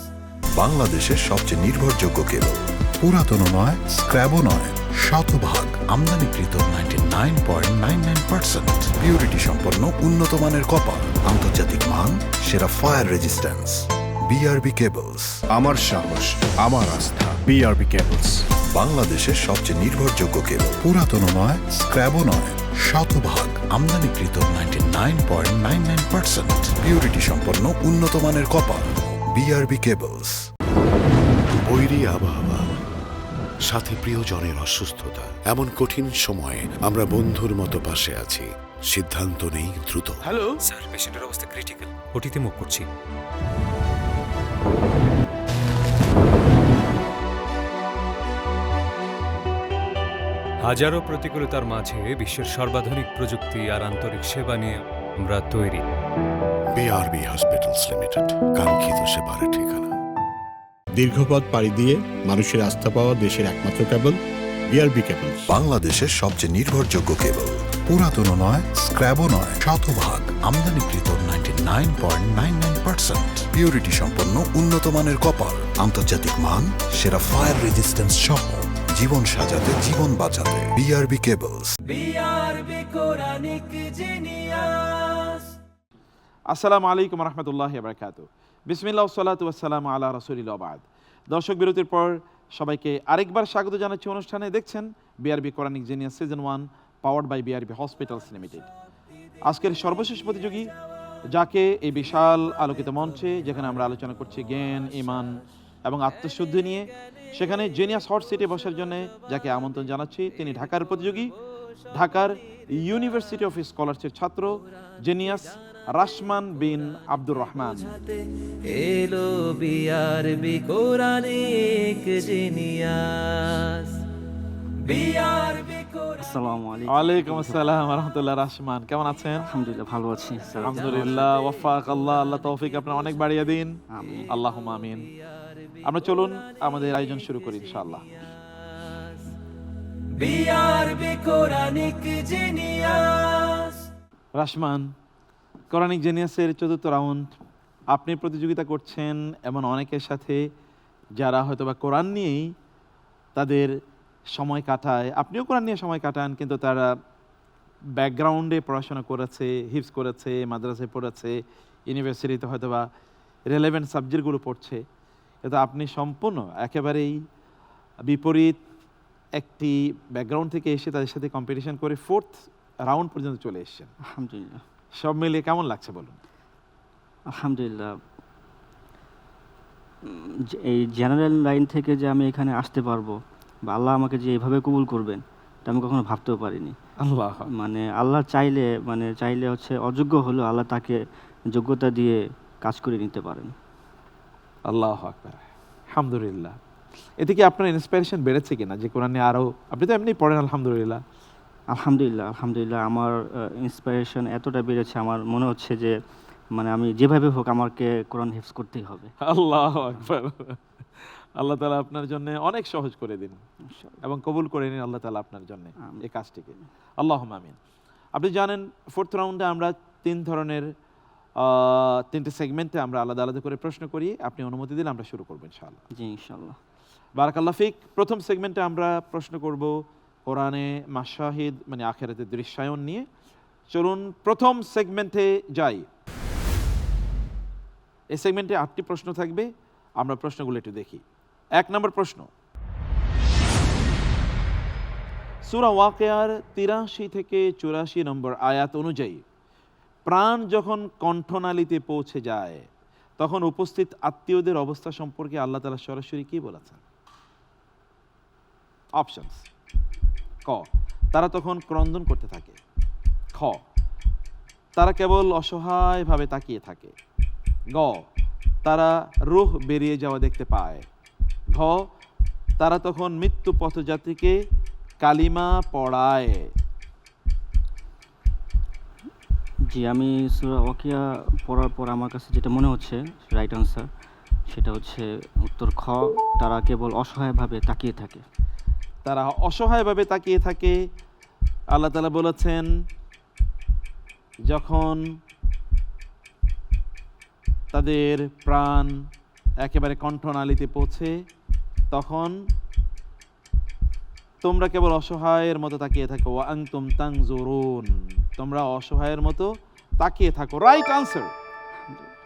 বাংলাদেশের সবচেয়ে নির্ভরযোগ্য কেবল, পুরাতন নয়, স্ক্র্যাবও নয়, শতভাগ আমদানিকৃত 99.99% পিউরিটি সম্পন্ন উন্নত মানের কপার, আন্তর্জাতিক মান, সেরা ফায়ার রেজিস্ট্যান্স। বিআরবি কেবলস, আমার সাহস, আমার আস্থা, বিআরবি কেবলস। বাংলাদেশের সবচেয়ে নির্ভরযোগ্য কেবল, পুরাতন নয়, স্ক্র্যাবও নয়, শতভাগ আমদানিকৃত 99.99% পিউরিটি সম্পন্ন উন্নত মানের কপার। BRB cables. বৈরী আবহাওয়া, সাথে প্রিয়জনের অসুস্থতা, এমন কঠিন সময়ে আমরা বন্ধুর মতো পাশে আছি। সিদ্ধান্ত নেই দ্রুত। হ্যালো স্যার, পেশেন্টের অবস্থা ক্রিটিক্যাল, ওটিতে মুভ করছি। হাজারো প্রতিকূলতার মাঝে বিশ্বের সর্বাধুনিক প্রযুক্তি আর আন্তরিক সেবা নিয়ে আমরা তৈরি। বিআরবি হসপিটালস লিমিটেড, কাঙ্ক্ষিত সেবার ঠিকানা। দীর্ঘপথ পাড়ি দিয়ে মানুষের আস্থা পাওয়া দেশের একমাত্র কেবল, বিআরবি কেবলস। বাংলাদেশের সবচেয়ে নির্ভরযোগ্য কেবল, পুরাতন নয়, স্ক্র্যাবও নয়, শতভাগ আমদানিকৃত 99.99% পিউরিটি সম্পন্ন উন্নত মানের কপার, আন্তর্জাতিক মান, সেরা ফায়ার রেজিস্ট্যান্স সহ জীবন সাজাতে, জীবন বাঁচাতে। BRB cables. BRB Quranic genius. আসসালামু আলাইকুম রহমতুল্লাহ বারাকাতু। বিসমিল্লাহ ওয়াসসালাতু ওয়াসসালামু আলা রাসূলিল্লাহ বাদ। দর্শক, বিরতির পর সবাইকে আরেকবার স্বাগত জানাচ্ছি অনুষ্ঠানে। দেখছেন BRB Quranic genius season 1 powered by BRB hospitals limited. আজকের সর্বশেষ প্রতিযোগী, যাকে এই বিশাল আলোকিত মঞ্চে যেখানে আমরা আলোচনা করছি জ্ঞান, ঈমান এবং আত্মশুদ্ধি নিয়ে, সেখানে জিনিয়াস হট সিটে বসার জন্য যাকে আমন্ত্রণ জানাচ্ছি, তিনি ঢাকার প্রতিযোগী, ঢাকার ইউনিভার্সিটি অফ স্কলার্সের ছাত্র জিনিয়াস রাশমান বিন আব্দুর রহমান। এলো বিআরবি কোরআনিক জিনিয়াস। বিআরবি কোরআন। আসসালামু আলাইকুম। ওয়ালাইকুম আসসালাম রহমতুল্লাহ। রাশমান, কেমন আছেন? আলহামদুলিল্লাহ, ভালো আছি স্যার। আলহামদুলিল্লাহ, ওয়াফাক আল্লাহ, আল্লাহ তৌফিক আপনার অনেক বাড়িয়ে দিন। আমিন। আল্লাহুম্মা আমিন। আমরা চলুন আমাদের আয়োজন শুরু করি ইনশাআল্লাহ। BRB Quranic genius. রাশমান, কোরআনিক জিনিয়াসের 4র্থ রাউন্ড। আপনি প্রতিযোগিতা করছেন এমন অনেকের সাথে যারা হয়তোবা কোরআন নিয়েই তাদের সময় কাটায়। আপনিও কোরআন নিয়ে সময় কাটান, কিন্তু তারা ব্যাকগ্রাউন্ডে পড়াশোনা করেছে, হিফজ করেছে, মাদ্রাসায় পড়েছে, ইউনিভার্সিটিতে হয়তোবা রেলেভেন্ট সাবজেক্টগুলো পড়ছে। কিন্তু আপনি সম্পূর্ণ একেবারেই বিপরীত একটি ব্যাকগ্রাউন্ড থেকে এসে তাদের সাথে কম্পিটিশন করে 4th রাউন্ড পর্যন্ত চলে এসেছেন। আলহামদুলিল্লাহ। সব মিলিয়ে কেমন লাগছে বলুন? আলহামদুলিল্লাহ, এই জেনারেল লাইন থেকে যে আমি এখানে আসতে পারবো বা আল্লাহ আমাকে যে এভাবে কবুল করবেন, এটা আমি কখনো ভাবতেও পারিনি। আল্লাহ, মানে আল্লাহ চাইলে হচ্ছে অযোগ্য হলেও আল্লাহ তাকে যোগ্যতা দিয়ে কাজ করে নিতে পারেন। আল্লাহু আকবার, আলহামদুলিল্লাহ। এতে কি আপনার ইন্সপিরেশন বেড়েছে কিনা যে কোরআনে আরও, আপনি তো এমনি পড়েন আলহামদুলিল্লাহ। আলহামদুলিল্লাহ, আমার ইন্সপিরেশন এতটা বেড়েছে, আমার মনে হচ্ছে যে মানে আমি যেভাবে হোক আমাকে কোরআন হিফজ করতেই হবে। আল্লাহু আকবার। আল্লাহ তাআলা আপনার জন্য অনেক সহজ করে দিন এবং কবুল করে নিন আল্লাহ তাআলা আপনার জন্য এই কাজটিকে। আল্লাহুম্মা আমিন। আপনি জানেন 4th রাউন্ডে আমরা 3 ধরনের 3টে সেগমেন্টে আমরা আলাদা আলাদা করে প্রশ্ন করি। আপনি অনুমতি দিলে আমরা শুরু করব ইনশাআল্লাহ। জি, ইনশাআল্লাহ। বারাকাল্লাহ ফিক। প্রথম সেগমেন্টে আমরা প্রশ্ন করব কোরআনে মাশাহিদ মানে আখিরাতের দৃশ্যায়ন নিয়ে। চলুন প্রথম সেগমেন্টে যাই। এই সেগমেন্টে 8টি প্রশ্ন থাকবে, আমরা প্রশ্নগুলো একটু দেখি। 1 নম্বর প্রশ্ন, সূরা ওয়াকিয়ার 83 থেকে 84 নম্বর আয়াত অনুযায়ী প্রাণ যখন কণ্ঠনালীতে পৌঁছে যায় তখন উপস্থিত আত্মীয়দের অবস্থা সম্পর্কে আল্লাহ তাআলা সরাসরি কি বলেছেন? অপশনস: ক, তারা তখন ক্রন্দন করতে থাকে। খ, তারা কেবল অসহায়ভাবে তাকিয়ে থাকে। গ, তারা রূহ বেরিয়ে যাওয়া দেখতে পায়। ঘ, তারা তখন মৃত্যু পথযাত্রীকে কালিমা পড়ায়। জি, আমি সূরা ওয়াকিয়া পড়ার পর আমার কাছে যেটা মনে হচ্ছে রাইট আনসার, সেটা হচ্ছে উত্তর খ, তারা কেবল অসহায়ভাবে তাকিয়ে থাকে। তারা অসহায়ভাবে তাকিয়ে থাকে। আল্লাহ তাআলা বলেছেন, যখন তাদের প্রাণ একেবারে কণ্ঠনালীতে পৌঁছে তখন তোমরা কেবল অসহায়ের মতো তাকিয়ে থাকো। ওয়া আনতুম তানজুরুন, তোমরা অসহায়ের মতো তাকিয়ে থাকো। Right answer.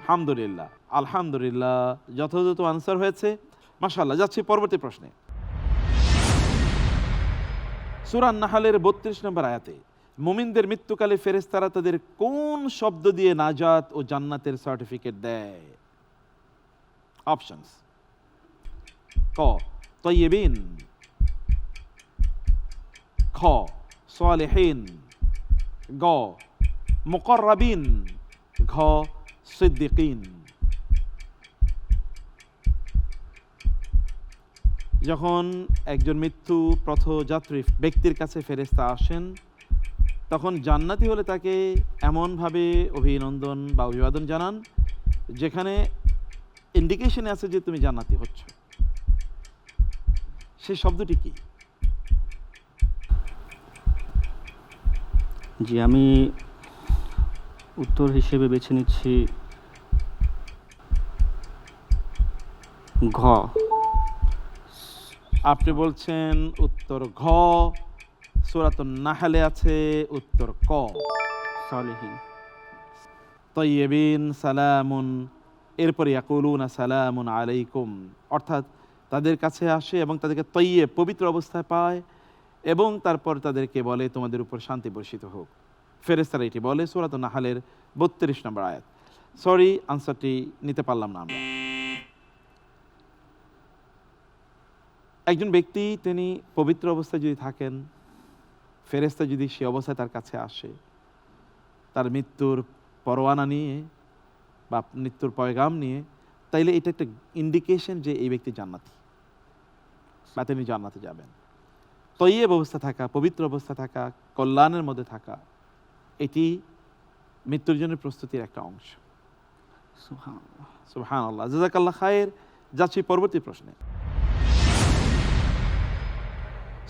আলহামদুলিল্লাহ, আলহামদুলিল্লাহ, যথাযথ আনসার হয়েছে, মাশাআল্লাহ। যাচ্ছি পরবর্তী প্রশ্নে। সূরা আন-নাহলের 32 নম্বর আয়াতে মুমিনদের মৃত্যুকালে ফেরেশতারা তাদের কোন শব্দ দিয়ে নাজাত ও জান্নাতের সার্টিফিকেট দেয়? অপশনস: ক, তাইয়িবিন। খ, সালেহিন। গ, মুকাররাবিন। ঘ, সিদ্দিকিন। যখন একজন মৃত্যু পথযাত্রী ব্যক্তির কাছে ফেরেশতা আসেন তখন জান্নাতি হলে তাকে এমনভাবে অভিনন্দন বা অভিবাদন জানান যেখানে ইন্ডিকেশনে আছে যে তুমি জান্নাতি হচ্ছ। সেই শব্দটি কি? জি, আমি উত্তর হিসেবে বেছে নিচ্ছি ঘ। আপনি বলছেন উত্তর ঘ। সূরাতুন নাহলে আছে উত্তর ক, সালেহিন। তাইয়িবিন সালামুন, এরপরে ইয়াকুলুনা সালামুন আলাইকুম, অর্থাৎ তাদের কাছে আসে এবং তাদেরকে তাইয়্যিব পবিত্র অবস্থায় পায় এবং তারপর তাদেরকে বলে তোমাদের উপর শান্তি বর্ষিত হোক। ফেরেশতারা এটি বলে। সূরাতুন নাহলের 32 নম্বর আয়াত। সরি, আনসারটি নিতে পারলাম না আমরা। একজন ব্যক্তি তিনি পবিত্র অবস্থায় যদি থাকেন, ফেরেশতা যদি সে অবস্থায় তার কাছে আসে তার মৃত্যুর পরোয়ানা নিয়ে বা মৃত্যুর পয়গাম নিয়ে, তাইলে এটা একটা ইন্ডিকেশন যে এই ব্যক্তি জান্নাতি বা তিনি জান্নাতে যাবেন। তাইয়্যিব অবস্থা থাকা, পবিত্র অবস্থা থাকা, কল্যাণের মধ্যে থাকা, এটি মৃত্যুর জন্য প্রস্তুতির একটা অংশ। সুবহানাল্লাহ। সুবহানাল্লাহ, জাযাকাল্লাহ খায়ের। যাচ্ছি পরবর্তী প্রশ্নে।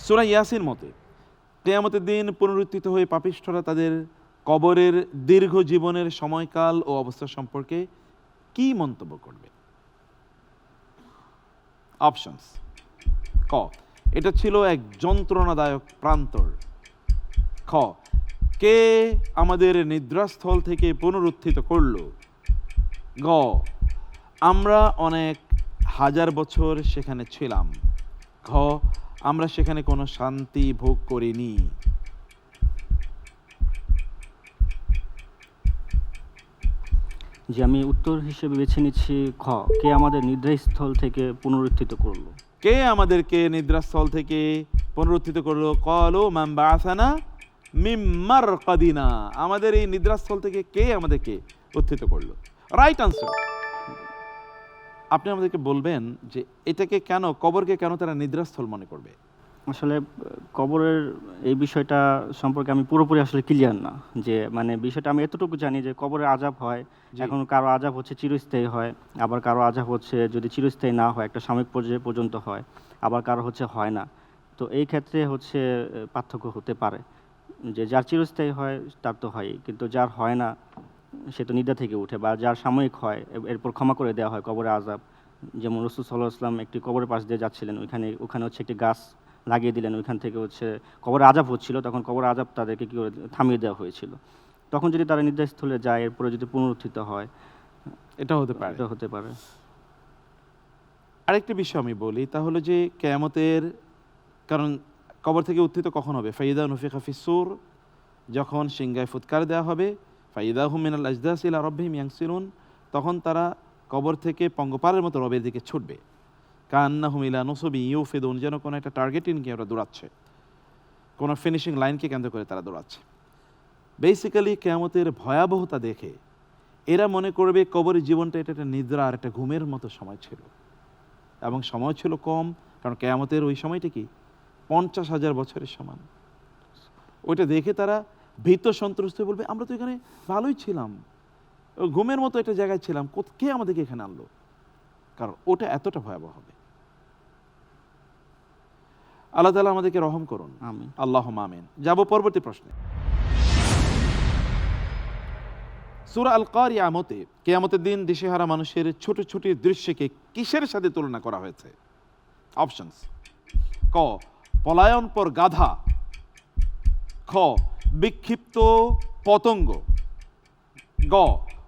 সূরা ইয়াসিন মতে কিয়ামতের দিন পুনরুত্থিত হয়ে পাপিষ্ঠরা তাদের কবরের দীর্ঘ জীবনের সময়কাল ও অবস্থা সম্পর্কে কি মন্তব্য করবে? অপশনস: ক, এটা ছিল এক যন্ত্রণাদায়ক প্রান্তর। খ, কে আমাদের নিদ্রাস্থল থেকে পুনরুত্থিত করল? গ, আমরা অনেক হাজার বছর সেখানে ছিলাম। ঘ, আমরা সেখানে কোনো শান্তি ভোগ করিনি। জি, আমি উত্তর হিসেবে বেছে নিচ্ছি খ, কে আমাদের নিদ্রাস্থল থেকে পুনরুত্থিত করলো। কে আমাদেরকে নিদ্রাস্থল থেকে পুনরুত্থিত করলো? ক্বালু মান বাআসানা মিন মারকাদিনা, আমাদের এই নিদ্রাস্থল থেকে কে আমাদেরকে উত্থিত করলো। Right answer. আপনি আমাদেরকে বলবেন যে এটাকে কেন, কবরকে কেন তারা নিদ্রাস্থল মনে করবে? আসলে কবরের এই বিষয়টা সম্পর্কে আমি পুরোপুরি আসলে ক্লিয়ার না, যে মানে বিষয়টা আমি এতটুকু জানি যে কবরের আযাব হয়। এখন কারো আযাব হচ্ছে চিরস্থায়ী হয়, আবার কারো আযাব হচ্ছে যদি চিরস্থায়ী না হয় একটা সাময়িক পর্যায়ে পর্যন্ত হয়, আবার কারো হচ্ছে হয় না। তো এই ক্ষেত্রে হচ্ছে পার্থক্য হতে পারে, যে যার চিরস্থায়ী হয় তার তো হয়, কিন্তু যার হয় না সে তো নিদ্রা থেকে উঠে, বা যার সাময়িক হয় এরপর ক্ষমা করে দেওয়া হয় কবরের আযাব। যেমন রাসূল সাল্লাল্লাহু আলাইহি ওয়াসাল্লাম একটি কবরের পাশ দিয়ে যাচ্ছিলেন, ওখানে হচ্ছে একটি গাছ লাগিয়ে দিলেন, ওইখান থেকে হচ্ছে কবরে আযাব হচ্ছিল, তখন কবরে আযাব তাদেরকে কী করে থামিয়ে দেওয়া হয়েছিল। তখন যদি তারা নিদ্রাস্থলে যায়, এরপরে যদি পুনরুত্থিত হয়, এটা হতে পারে। এটা হতে পারে। আরেকটি বিষয় আমি বলি, তা হলো যে কিয়ামতের, কারণ কবর থেকে উত্থিত কখন হবে? ফাইদা নুফিখা ফিস-সূর, যখন সিংহায় ফুৎকার দেওয়া হবে, ফাইদা হুম মিনাল আজদাসি ইলা রাব্বিহিম ইয়ানসিলুন, তখন তারা কবর থেকে পঙ্গপালের মতো রবের দিকে ছুটবে। কান্নাহুম ইলা নুসুবি ইউফিদুন, যেন কোনো একটা টার্গেটিং কে ওরা দৌড়াচ্ছে, কোনো ফিনিশিং লাইনকে কেন্দ্র করে তারা দৌড়াচ্ছে। বেসিক্যালি কিয়ামতের ভয়াবহতা দেখে এরা মনে করবে কবরের জীবনটা এটা একটা নিদ্রা আর একটা ঘুমের মতো সময় ছিল, এবং সময় ছিল কম, কারণ কিয়ামতের ওই সময়টা কি 50,000 বছরের সমান। ওইটা দেখে তারা ভীত সন্ত্রস্ত হয়ে বলবে, আমরা তো এখানে ভালোই ছিলাম, ঘুমের মতো একটা জায়গায় ছিলাম, কে আমাদেরকে এখানে আনলো? কারণ ওটা এতটা ভয়াবহ হবে। আল্লাহ তাআলা আমাদেরকে রহম করুন, আমিন। আল্লাহুম্মা আমিন। যাব পরবর্তী প্রশ্নে। সূরা আল কারিয়া মতে কিয়ামতের দিন দিশেহারা মানুষের ছোট ছোট দৃশ্যকে কিসের সাথে তুলনা করা হয়েছে? অপশনস: ক পলায়নপর গাধা, খ বিক্ষিপ্ত পতঙ্গ, গ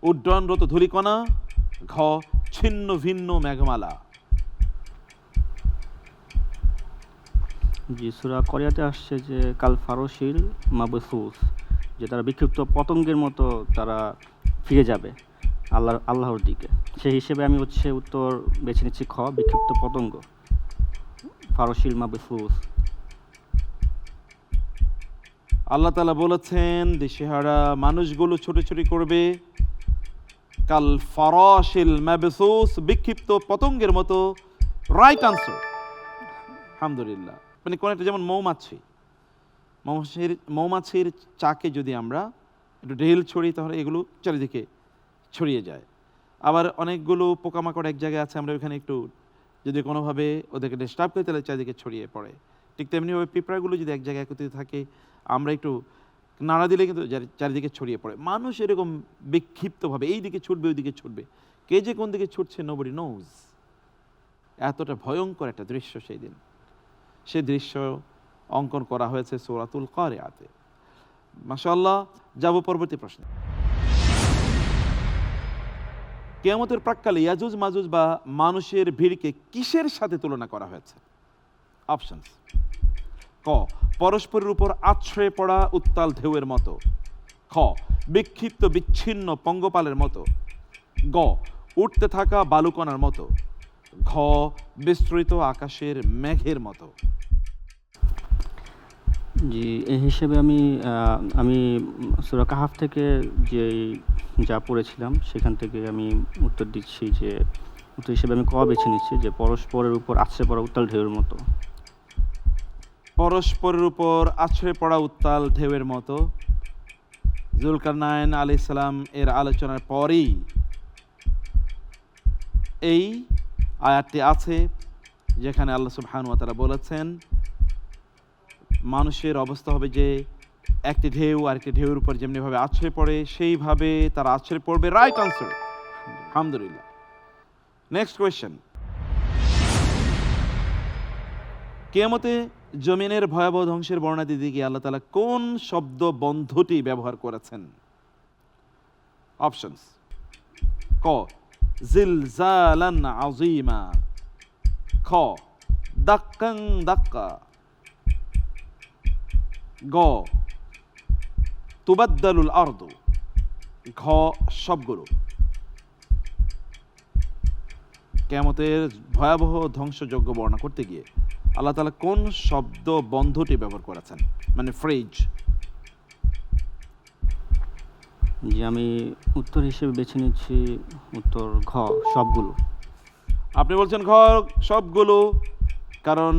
উড্ডয়নরত ধূলিকণা, ঘ ছিন্ন ভিন্ন মেঘমালা। জি, সূরা করিয়াতে আসছে যে কাল ফারসিল মাবসুস, যে তারা বিক্ষিপ্ত পতঙ্গের মতো তারা ফিরে যাবে আল্লাহর দিকে। সেই হিসেবে আমি উত্তর বেছে নিচ্ছি খ, বিক্ষিপ্ত পতঙ্গ, ফারসিল মাবসুস। আল্লাহ তাআলা বলেছেন দিশেহারা মানুষগুলো ছোটাছুটি করবে কাল ফারাশিল মাবসুস, বিক্ষিপ্ত পতঙ্গের মতো। রাইট আনসার, আলহামদুলিল্লাহ। মানে কোন একটা, যেমন মৌমাছির চাকে যদি আমরা একটু ঢেল ছড়িয়ে তাহলে এগুলো চারিদিকে ছড়িয়ে যায়। আবার অনেকগুলো পোকামাকড় এক জায়গায় আছে, আমরা ওখানে একটু যদি কোনোভাবে ওদেরকে ডিস্টার্ব করি তাহলে চারিদিকে ছড়িয়ে পড়ে। ঠিক তেমনিভাবে পিঁপড়াগুলো যদি এক জায়গায় একত্রিত থাকে, আমরা একটু নাড়া দিলে কিন্তু চারিদিকে ছড়িয়ে পড়ে। মানুষ এরকম বিক্ষিপ্তভাবে এই দিকে ছুটবে ওই দিকে ছুটবে, কে যে কোন দিকে ছুটছে নোবডি নোজ। এতটা ভয়ঙ্কর একটা দৃশ্য সেই দিন। সে দৃশ্য অঙ্কন করা হয়েছে সূরাতুল কারিয়াতে। মাশাআল্লাহ। যাব পরবর্তী প্রশ্নে। কিয়ামতের প্রাক্কালে ইয়াজুজ মাজুজ বা মানুষের ভিড়কে কিসের সাথে তুলনা করা হয়েছে? অপশনস: ক পরস্পরের উপর আছড়ে পড়া উত্তাল ঢেউয়ের মতো, খ বিক্ষিপ্ত বিচ্ছিন্ন পঙ্গপালের মতো, গ উঠতে থাকা বালুকণার মতো, ঘ বিস্তৃত আকাশের মেঘের মতো। জি, এই হিসেবে আমি সূরা কাহাফ থেকে যা পড়েছিলাম সেখান থেকে আমি উত্তর দিচ্ছি, যে উত্তর হিসেবে আমি ক বেছে নিচ্ছি, যে পরস্পরের উপর আছড়ে পড়া উত্তাল ঢেউয়ের মতো। পরস্পরের উপর আছড়ে পড়া উত্তাল ঢেউয়ের মতো। যুলকারনাইন আলাইহিস সালাম এর আলোচনার পরেই এই আয়াতটি আছে, যেখানে আল্লাহ সুবহানাহু ওয়া তাআলা বলেছেন মানুষের অবস্থা হবে যে একটি ঢেউ আরেকটি ঢেউয়ের উপর যেমনিভাবে আছড়ে পড়ে সেইভাবে তারা আছড়ে পড়বে। রাইট আনসার, আলহামদুলিল্লাহ। Next question. কিয়ামতে জমিনের ভয়াবহ ধ্বংসের বর্ণনা দিতে গিয়ে আল্লাহ তাআলা কোন শব্দ বন্ধটি ব্যবহার করেছেন? অপশনস: ক জিলজালান আযীমা, খ দাক্কান দাক্কা, গ তুবাদ্দালুল আরদু, ঘ সবগুলো। কিয়ামতের ভয়াবহ ধ্বংসযজ্ঞ বর্ণনা করতে গিয়ে আল্লাহ তাআলা কোন শব্দ বন্ধটি ব্যবহার করেছেন, মানে ফ্রেজ? জি, আমি উত্তর হিসেবে বেছে নিচ্ছি উত্তর ঘ, সবগুলো। আপনি বলছেন ঘ সবগুলো, কারণ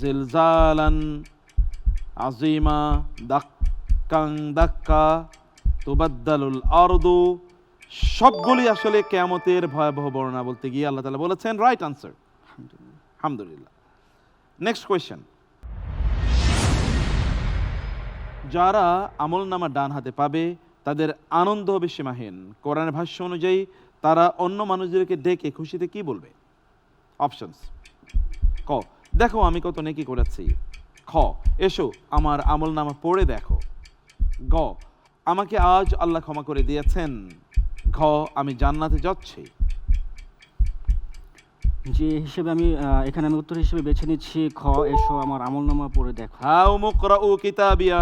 জিলজালান আযীমা, দাক্কান দাক্কা, তুবাদ্দালুল আরদু, সবগুলি আসলে কিয়ামতের ভয়াবহ বর্ণনা বলতে গিয়ে আল্লাহ তাআলা বলেছেন। রাইট আনসার, আলহামদুলিল্লাহ। Next question. যারা আমলনামা ডান হাতে পাবে তাদের আনন্দ হবে সীমাহীন। কোরআনের ভাষ্য অনুযায়ী তারা অন্য মানুষদেরকে ডেকে খুশিতে কি বলবে? অপশনস: ক দেখো আমি কত নেকি করেছি, খ এসো আমার আমলনামা পড়ে দেখো, গ আমাকে আজ আল্লাহ ক্ষমা করে দিয়েছেন, ঘ আমি জান্নাতে যাচ্ছি। যে হিসেবে আমি এখানে আমি উত্তর হিসেবে বেছে নিচ্ছি খ, এসো আমার আমলনামা পড়ে দেখো। হাউ মুকরাউ কিতাবিয়া,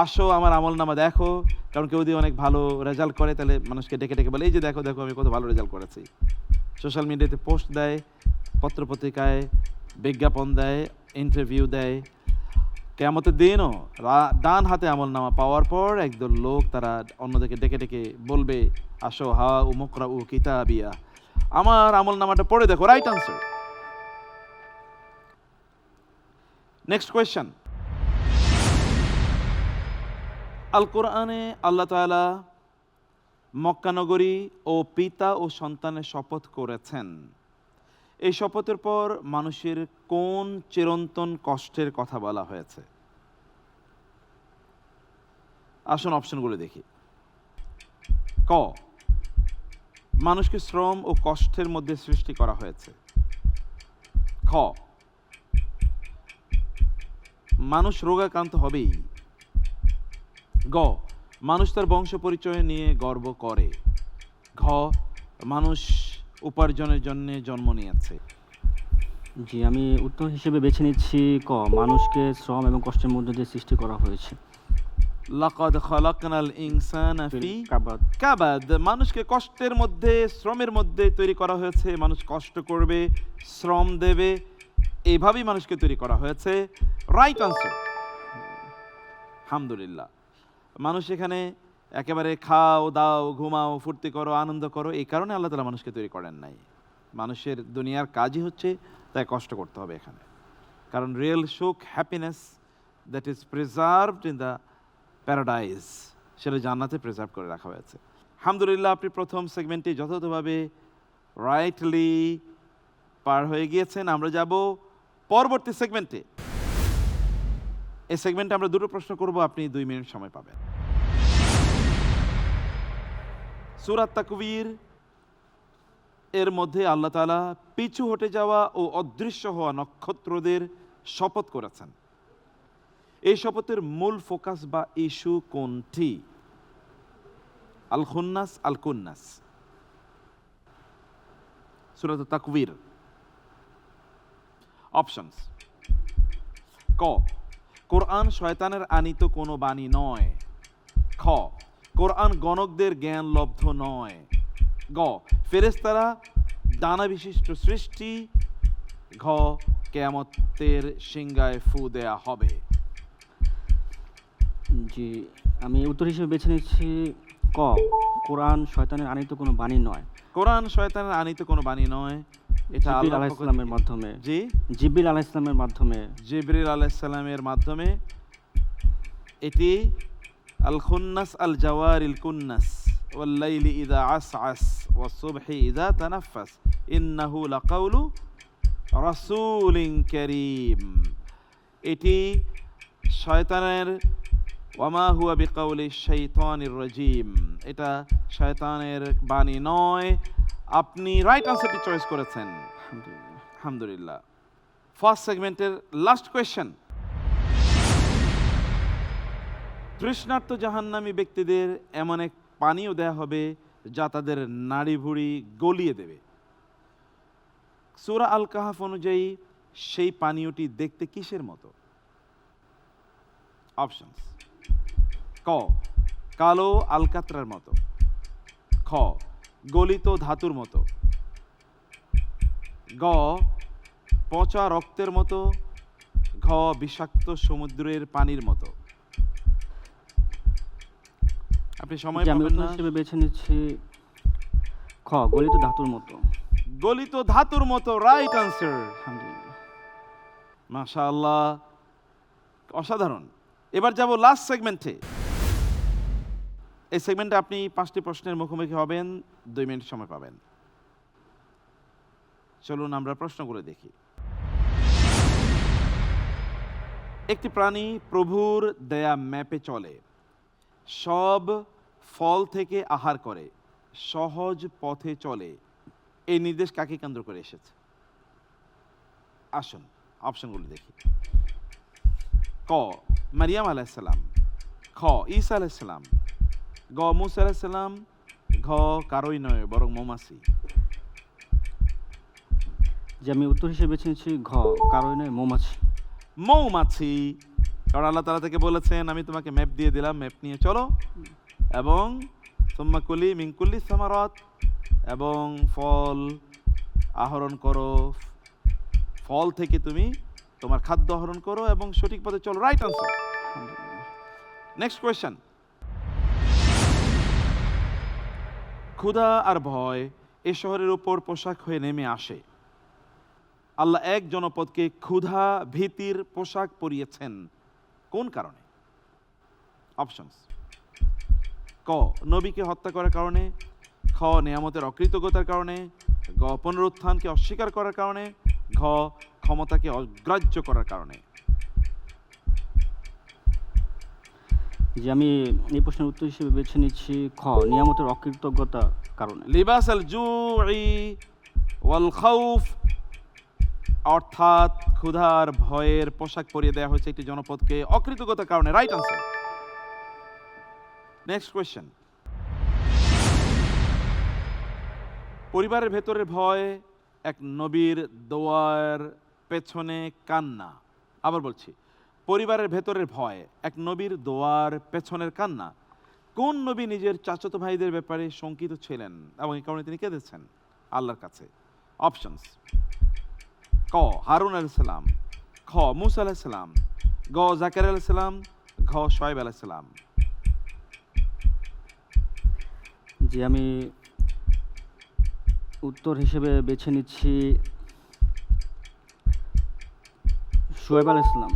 আসো আমার আমলনামা দেখো। কারণ কেউ যদি অনেক ভালো রেজাল্ট করে তাহলে মানুষকে ডেকে ডেকে বলে এই যে দেখো দেখো আমি কত ভালো রেজাল্ট করেছি। সোশ্যাল মিডিয়াতে পোস্ট দেয়, পত্রপত্রিকায় বিজ্ঞাপন দেয়, ইন্টারভিউ দেয়। কিয়ামতের দিনও ডান হাতে আমলনামা পাওয়ার পর একদল লোক তারা অন্যদেরকে ডেকে ডেকে বলবে আসো হাউ মুকরাউ কিতাবিয়া, আমার আমলনামাটা পড়ে দেখো। Right answer. Next question. আল কোরআনে আল্লাহ তাআলা মক্কা নগরী ও পিতা ও সন্তানের শপথ করেছেন। এই শপথের পর মানুষের কোন চিরন্তন কষ্টের কথা বলা হয়েছে? আসুন অপশনগুলো দেখি। ক, মানুষকে শ্রম ও কষ্টের মধ্যে সৃষ্টি করা হয়েছে। খ, মানুষ রোগাক্রান্ত হবেই। গ, মানুষ তার বংশ পরিচয় নিয়ে গর্ব করে। ঘ, মানুষ উপার্জনের জন্য জন্ম নিয়েছে। জি, আমি উত্তর হিসেবে বেছে নিচ্ছি ক, মানুষকে শ্রম এবং কষ্টের মধ্যে দিয়ে সৃষ্টি করা হয়েছে। লাকাদ খালাকনাল ইনসানা ফি কাবাদ। কাবাদ, মানুষকে কষ্টের মধ্যে শ্রমের মধ্যে তৈরি করা হয়েছে। মানুষ কষ্ট করবে, শ্রম দেবে, এইভাবেই মানুষকে তৈরি করা হয়েছে। Right answer. আলহামদুলিল্লাহ। মানুষ এখানে একেবারে খাও দাও ঘুমাও ফুর্তি করো আনন্দ করো এই কারণে আল্লাহ তাআলা মানুষকে তৈরি করেন নাই। মানুষের দুনিয়ার কাজই হচ্ছে তাই কষ্ট করতে হবে এখানে। কারণ রিয়েল সুখ, happiness that is preserved in the paradise, সেটা জান্নাতে প্রিজার্ভ করে রাখা হয়েছে। আলহামদুলিল্লাহ, আপনি প্রথম সেগমেন্টে যথাযথভাবে রাইটলি পার হয়ে গিয়েছেন। আমরা যাব পরবর্তী সেগমেন্টে। এই সেগমেন্টে আমরা দুটো প্রশ্ন করব, আপনি 2 মিনিট সময় পাবেন। সূরা তাকবীর এর মধ্যে আল্লাহ তাআলা পিছু হটে যাওয়া ও অদৃশ্য হওয়া নক্ষত্রদের শপথ করেছেন। এই শপথের মূল ফোকাস বা ইস্যু কোনটি? আল খুন্নাস, আল কুন্নাস। সূরা তাকবীর। অপশনস। ক, কোরআন শয়তানের আনিত কোনো বাণী নয়। খ, কোরআন গণকদের জ্ঞান লব্ধ নয়। গ, ফেরেশতারা ডানা বিশিষ্ট সৃষ্টি। ঘ, কিয়ামতের সিংহায় ফু দেয়া হবে। জি, আমি উত্তর হিসেবে বেছে নিচ্ছি ক, কোরআন শয়তানের আনিত কোনো বাণী নয়। কোরআন শয়তানের আনিত কোনো বাণী নয়, এটা জিবরিল আল্লাহর আলাইহিস পক্ষ সালামের থেকে। মাধ্যমে। জি, জিবরিল আলাইহিস সালামের মাধ্যমে। জিবরিল আলাইহিস সালামের মাধ্যমে। এটি আল খুন্নাস আল জাওয়ারিল কুন্নাস ওয়াল লাইলি ইযা আসআস ওয়াস সুবহি ইযা তানাফফাস ইন্নাহু লাকাউলু রাসূলিন কারীম। এটি শয়তানের ওয়ামা হুয়া বিকাউলি শাইতানির রাজিম, এটা শয়তানের বাণী নয়। আপনি রাইট আনসারটি চয়েস করেছেন। আলহামদুলিল্লাহ। ফার্স্ট সেগমেন্টের লাস্ট কোয়েশ্চেন। তৃষ্ণার্ত জাহান্নামী ব্যক্তিদের এমন এক পানীয় দেয়া হবে যা তাদের নাড়ি ভুঁড়ি গলিয়ে দেবে। সূরা আল কাহফ অনুযায়ী সেই পানীয়টি দেখতে কিসের মতো? অপশনস। ক, কালো আলকাতরার মতো। খ, গলিত ধাতুর মতো। গ, পচা রক্তের মতো। ঘ, বিষাক্ত সমুদ্রের পানির মতো। আপনি সময় জি, আমি পাবেন উত্তর না। হিসেবে বেছে নিচ্ছি খ, গলিত ধাতুর মতো। গলিত ধাতুর মতো, রাইট আনসার। আলহামদুলিল্লাহ। মাশাআল্লাহ, অসাধারণ। এবার যাব লাস্ট সেগমেন্টে। এই সেগমেন্টে আপনি 5টি প্রশ্নের মুখোমুখি হবেন, 2 মিনিট সময় পাবেন। চলুন আমরা প্রশ্নগুলো দেখি। একটি প্রাণী প্রভুর দেয়া ম্যাপে চলে, সব ফল থেকে আহার করে, সহজ পথে চলে। এই নির্দেশ কাকে কেন্দ্র করে এসেছে? আসুন অপশনগুলো দেখি। ক, মারিয়াম আলাইহিস সালাম। খ, ঈসা আলাইহিস সালাম। গ মুসা আলাইহিস সালাম, ঘ কারোই নয় বরং মৌমাছি। যে আমি উত্তর হিসেবে বেছে নিচ্ছি ঘ, কারোই নয় মৌমাছি। মৌমাছি, কারণ আল্লাহ তাআলা থেকে বলেছেন আমি তোমাকে ম্যাপ দিয়ে দিলাম, ম্যাপ নিয়ে চলো, এবং সুম্মা কুলি মিন কুল্লি সামারাত, এবং ফল আহরণ করো, ফল থেকে তুমি তোমার খাদ্য আহরণ করো এবং সঠিক পথে চলো। Right answer. Next question. ক্ষুধা আর ভয় এ শহরের উপর পোশাক হয়ে নেমে আসে। আল্লাহ এক জনপদকে ক্ষুধা ভীতির পোশাক পরিয়েছেন কোন কারণে? অপশনস: ক নবীকে হত্যা করার কারণে, খ নিয়ামতের অকৃতজ্ঞতার কারণে, গ পুনরুত্থানকে অস্বীকার করার কারণে, ঘ ক্ষমতাকে অগ্রাহ্য করার কারণে। যে আমি এই প্রশ্নের উত্তর হিসেবে বেছে নিচ্ছি খ, নিয়ামতের অকৃতজ্ঞতার কারণে। লিবাস আল জুই ওয়াল খাউফ, অর্থাৎ ক্ষুধার ভয়ের পোশাক পরিয়ে দেওয়া হয়েছে একটি জনপদকে অকৃতজ্ঞতার কারণে। Right answer. Next question. পরিবারের ভেতরের ভয় এক নবীর দোয়ার পেছনে কান্না। আবার বলছি, পরিবারের ভেতরের ভয় এক নবীর দোয়ার পেছনের কান্না। কোন নবী নিজের চাচাতো ভাইদের ব্যাপারে শঙ্কিত ছিলেন এবং এই কারণে তিনি কেঁদেছেন আল্লাহর কাছে? অপশনস: ক হারুন আলাইহিস সালাম, খ মুসা আলাইহিস সালাম, গ জাকারিয়া আলাইহিস সালাম, ঘ শুআয়ব আলাইহিস সালাম। যে আমি উত্তর হিসেবে বেছে নিচ্ছি শুআয়ব আলাইহিস সালাম।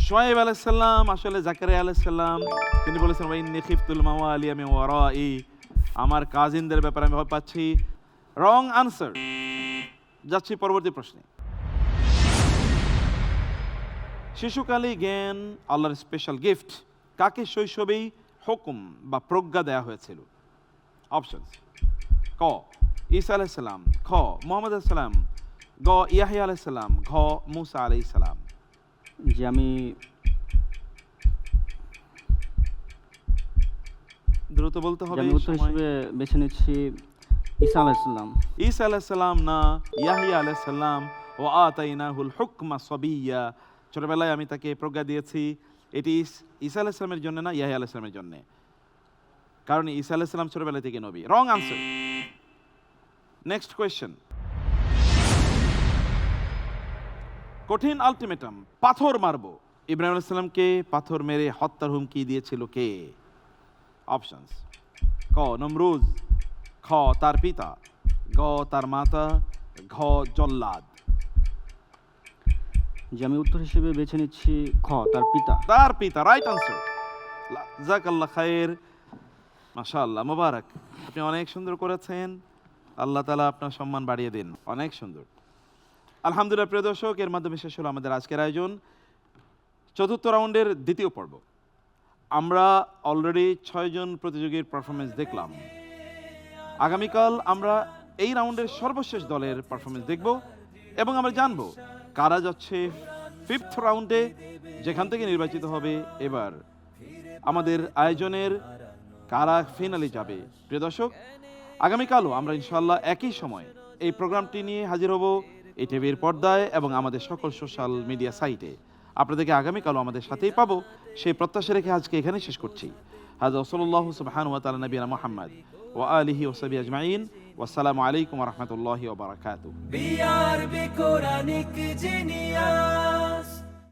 শুআয়ব আলাইহিস সালাম আসলে জাকারিয়া আলাইহিস সালাম। তিনি বলেছেন ওয়া ইন্নী খিফতুল মাওয়ালিয়া মিন ওয়ারাই, আমার কাজিনদের ব্যাপারে আমি ভয় পাচ্ছি। Wrong answer. যাচ্ছি পরবর্তী প্রশ্নে। শিশুকালে জ্ঞান আল্লাহর স্পেশাল গিফট। কাকে শৈশবেই হুকুম বা প্রজ্ঞা দেওয়া হয়েছিল? অপশনস: ক ঈসা আলাইহিস সালাম, খ মুহাম্মদ আলাইহিস সালাম, গ ইয়াহইয়া আলাইহিস সালাম, ঘ মুসা আলাইহিস সালাম। যে আমি দ্রুত বলতে হবে। উত্তর হিসেবে বেছে নিচ্ছি ঈসা আলাইহিস সালাম। ঈসা আলাইহিস সালাম না, ইয়াহইয়া আলাইহিস সালাম। ওয়া আতাইনাহুল হুকমা সাবিয়্যা, ছোটবেলায় আমি তাকে প্রজ্ঞা দিয়েছি। এটি ঈসা আলাইহিস সালামের জন্য না, ইয়াহইয়া আলাইহিস সালামের জন্য, কারণ ঈসা আলাইহিস সালাম ছোটবেলা থেকে নবী। Wrong answer. Next question. কঠিন আলটিমেটাম, পাথর মারবো, ইব্রাহিম আলাইহিস সালামকে পাথর মেরে হত্যার হুমকি দিয়েছিল কে? অপশনস: ক নমরুজ, খ তার পিতা, গ তার মাতা, ঘ জল্লাদ। যে আমি উত্তর হিসেবে বেছে নিচ্ছি খ, তার পিতা। তার পিতা। Right answer. জাযাকাল্লাহ খায়ের, মাশাআল্লাহ, মোবারক। আপনি অনেক সুন্দর করেছেন, আল্লাহ তাআলা আপনার সম্মান বাড়িয়ে দিন। অনেক সুন্দর। আলহামদুলিল্লাহ। প্রিয় দর্শক, এর মাধ্যমে শেষ হলো আমাদের আজকের আয়োজন, চতুর্থ রাউন্ডের দ্বিতীয় পর্ব। আমরা অলরেডি 6 জন প্রতিযোগীর পারফরমেন্স দেখলাম। আগামীকাল আমরা এই রাউন্ডের সর্বশেষ দলের পারফরমেন্স দেখব এবং আমরা জানব কারা যাচ্ছে 5th রাউন্ডে, যেখান থেকে নির্বাচিত হবে এবার আমাদের আয়োজনের কারা ফিনালে যাবে। প্রিয় দর্শক, আগামীকালও আমরা ইনশাআল্লাহ একই সময় এই প্রোগ্রামটি নিয়ে হাজির হব এই টিভির পর্দায় এবং আমাদের সকল সোশ্যাল মিডিয়া সাইটে। আপনাদেরকে আগামীকালও আমাদের সাথেই পাবো, সেই প্রত্যাশা রেখে আজকে এখানে শেষ করছি। হাযা সাল্লাল্লাহু সুবহানাহু ওয়া তাআলা নবিয়ানা মুহাম্মদ ওয়া আলিহি ওয়া সাহবিহি আজমাইন। ওয়াসসালামু আলাইকুম ওয়া রাহমাতুল্লাহি ওয়া বারাকাতুহু। BRB Quranic Jinia